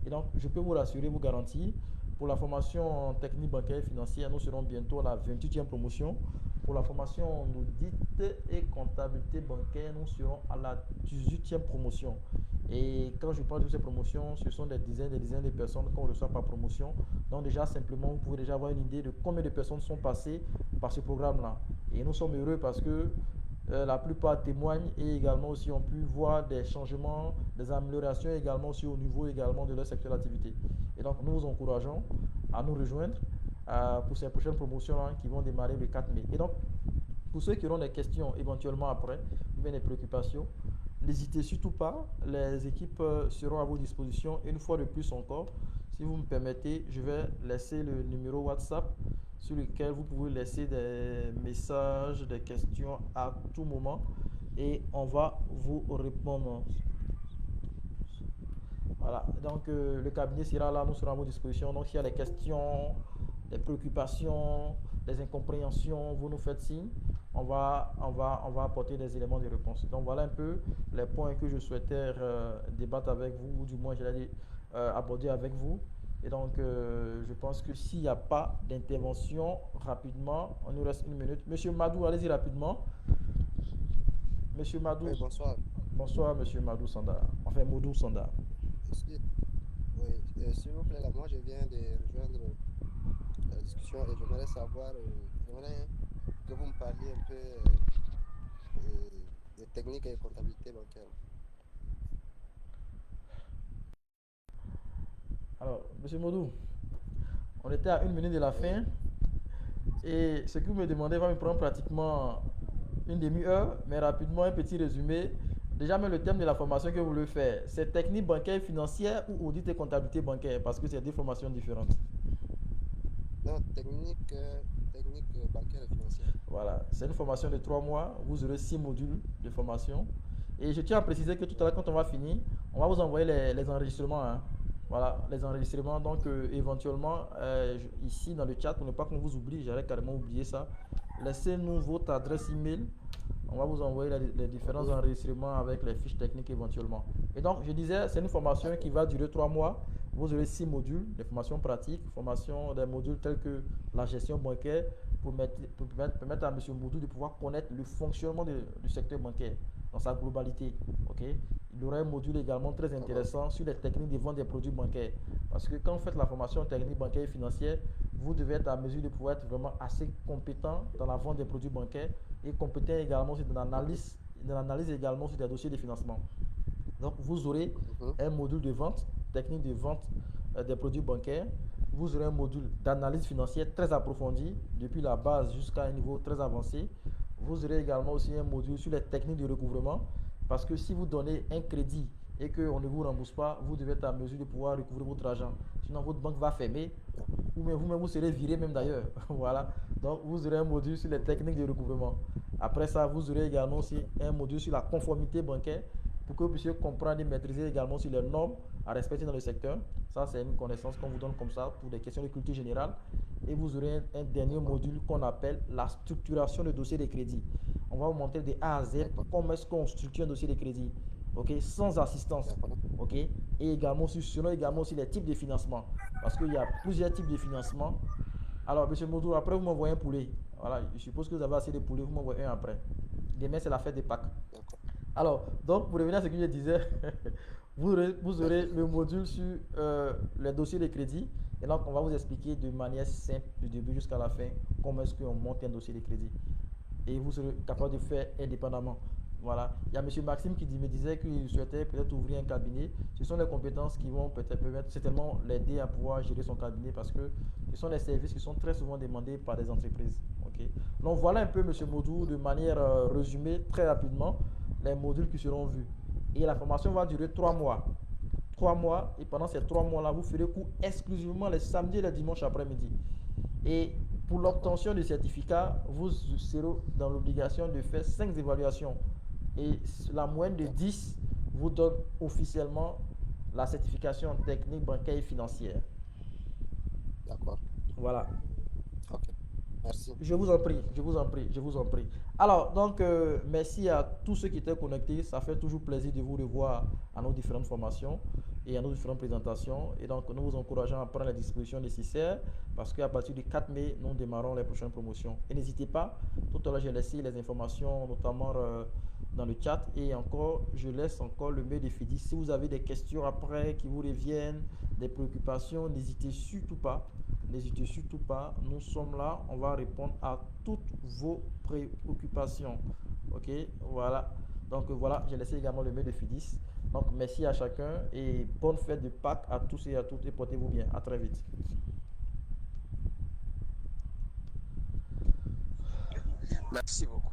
Speaker 1: Et donc, je peux vous rassurer, vous garantir, pour la formation en technique bancaire et financière, nous serons bientôt à la 28e promotion. Pour la formation en audit et comptabilité bancaire, nous serons à la 18e promotion. Et quand je parle de ces promotions, ce sont des dizaines de personnes qu'on reçoit par promotion. Donc déjà, simplement, vous pouvez déjà avoir une idée de combien de personnes sont passées par ce programme-là. Et nous sommes heureux parce que la plupart témoignent et également aussi ont pu voir des changements, des améliorations également aussi au niveau également de leur secteur d'activité. Et donc, nous vous encourageons à nous rejoindre pour ces prochaines promotions qui vont démarrer le 4 mai. Et donc, pour ceux qui auront des questions éventuellement après, ou bien des préoccupations, n'hésitez surtout pas, les équipes seront à vos dispositions. Une fois de plus encore, si vous me permettez, je vais laisser le numéro WhatsApp sur lequel vous pouvez laisser des messages, des questions à tout moment et on va vous répondre. Voilà, donc le cabinet sera là, nous serons à vos dispositions. Donc s'il y a des questions, des préoccupations, des incompréhensions, vous nous faites signe. On va apporter des éléments de réponse. Donc voilà un peu les points que je souhaitais débattre avec vous, ou du moins je l'ai aborder avec vous. Et donc je pense que s'il n'y a pas d'intervention, rapidement, on nous reste 1 minute. Monsieur Madou, allez-y rapidement. Monsieur Madou.
Speaker 2: Oui, bonsoir.
Speaker 1: Bonsoir, monsieur Madou Sanda. Enfin, Modou Sanda.
Speaker 2: Oui, s'il vous plaît, là, moi je viens de rejoindre la discussion et j'aimerais savoir, j'aimerais que vous me parliez un peu des techniques et comptabilité bancaire.
Speaker 1: Alors, monsieur Modou, on était à 1 minute de la fin et ce que vous me demandez va me prendre pratiquement une demi-heure, mais rapidement un petit résumé. Déjà, même le thème de la formation que vous voulez faire, c'est technique bancaire et financière ou audit et comptabilité bancaire, parce que c'est deux formations différentes.
Speaker 2: Non, technique bancaire et financière.
Speaker 1: Voilà, c'est une formation de 3 mois, vous aurez 6 modules de formation. Et je tiens à préciser que tout à l'heure, quand on va finir, on va vous envoyer les enregistrements. Hein. Voilà, les enregistrements. Donc, éventuellement, ici dans le chat, pour ne pas qu'on vous oublie, j'aurais carrément oublié ça. Laissez-nous votre adresse email. On va vous envoyer les différents enregistrements avec les fiches techniques éventuellement. Et donc, je disais, c'est une formation qui va durer 3 mois. Vous aurez 6 modules, des formations pratiques, des modules tels que la gestion bancaire pour permettre à M. Moudou de pouvoir connaître le fonctionnement du secteur bancaire dans sa globalité. Okay? Il y aura un module également très intéressant sur les techniques de vente des produits bancaires. Parce que quand vous faites la formation technique bancaire et financière, vous devez être à mesure de pouvoir être vraiment assez compétent dans la vente des produits bancaires et compétent également aussi dans l'analyse également sur des dossiers de financement. Donc, vous aurez un module de vente, technique de vente des produits bancaires. Vous aurez un module d'analyse financière très approfondi, depuis la base jusqu'à un niveau très avancé. Vous aurez également aussi un module sur les techniques de recouvrement, parce que si vous donnez un crédit et qu'on ne vous rembourse pas, vous devez être à mesure de pouvoir recouvrir votre argent. Sinon, votre banque va fermer, ou même vous-même, vous serez viré même d'ailleurs. Voilà. Donc, vous aurez un module sur les techniques de recouvrement. Après ça, vous aurez également aussi un module sur la conformité bancaire, pour que vous puissiez comprendre et maîtriser également sur les normes à respecter dans le secteur. Ça, c'est une connaissance qu'on vous donne comme ça pour des questions de culture générale. Et vous aurez un dernier module qu'on appelle la structuration de dossier de crédit. On va vous montrer de A à Z comment est-ce qu'on structure un dossier de crédit, okay, sans assistance. Okay, et également selon également aussi les types de financement. Parce qu'il y a plusieurs types de financement Alors, monsieur Modou, après, vous m'envoyez un poulet. Voilà, je suppose que vous avez assez de poulets, vous m'envoyez un après. Demain, c'est la fête des Pâques. Alors, donc, pour revenir à ce que je disais, vous aurez le module sur les dossiers de crédit. Et donc, on va vous expliquer de manière simple, du début jusqu'à la fin, comment est-ce qu'on monte un dossier de crédit. Et vous serez capable de faire indépendamment. Voilà. Il y a M. Maxime qui me disait qu'il souhaitait peut-être ouvrir un cabinet. Ce sont les compétences qui vont peut-être certainement l'aider à pouvoir gérer son cabinet parce que ce sont des services qui sont très souvent demandés par des entreprises. Okay. Donc voilà un peu, M. Modou, de manière résumée, très rapidement, les modules qui seront vus. Et la formation va durer 3 mois. 3 mois, et pendant ces 3 mois-là, vous ferez cours exclusivement les samedis et les dimanches après-midi. Et pour l'obtention du certificat, vous serez dans l'obligation de faire 5 évaluations. Et la moyenne de 10 vous donne officiellement la certification technique, bancaire et financière.
Speaker 12: D'accord.
Speaker 1: Voilà.
Speaker 12: Ok. Merci.
Speaker 1: Je vous en prie, je vous en prie, je vous en prie. Alors, donc, merci à tous ceux qui étaient connectés. Ça fait toujours plaisir de vous revoir à nos différentes formations et à nos différentes présentations. Et donc, nous vous encourageons à prendre les dispositions nécessaires parce qu'à partir du 4 mai, nous démarrons les prochaines promotions. Et n'hésitez pas, tout à l'heure, j'ai laissé les informations, notamment dans le chat. Et encore, je laisse encore le mail de FIDIS. Si vous avez des questions après qui vous reviennent, des préoccupations, n'hésitez surtout pas. N'hésitez surtout pas, nous sommes là, on va répondre à toutes vos préoccupations. Ok, voilà. Donc voilà, j'ai laissé également le mail de FIDIS. Donc merci à chacun et bonne fête de Pâques à tous et à toutes et portez-vous bien. À très vite.
Speaker 12: Merci beaucoup.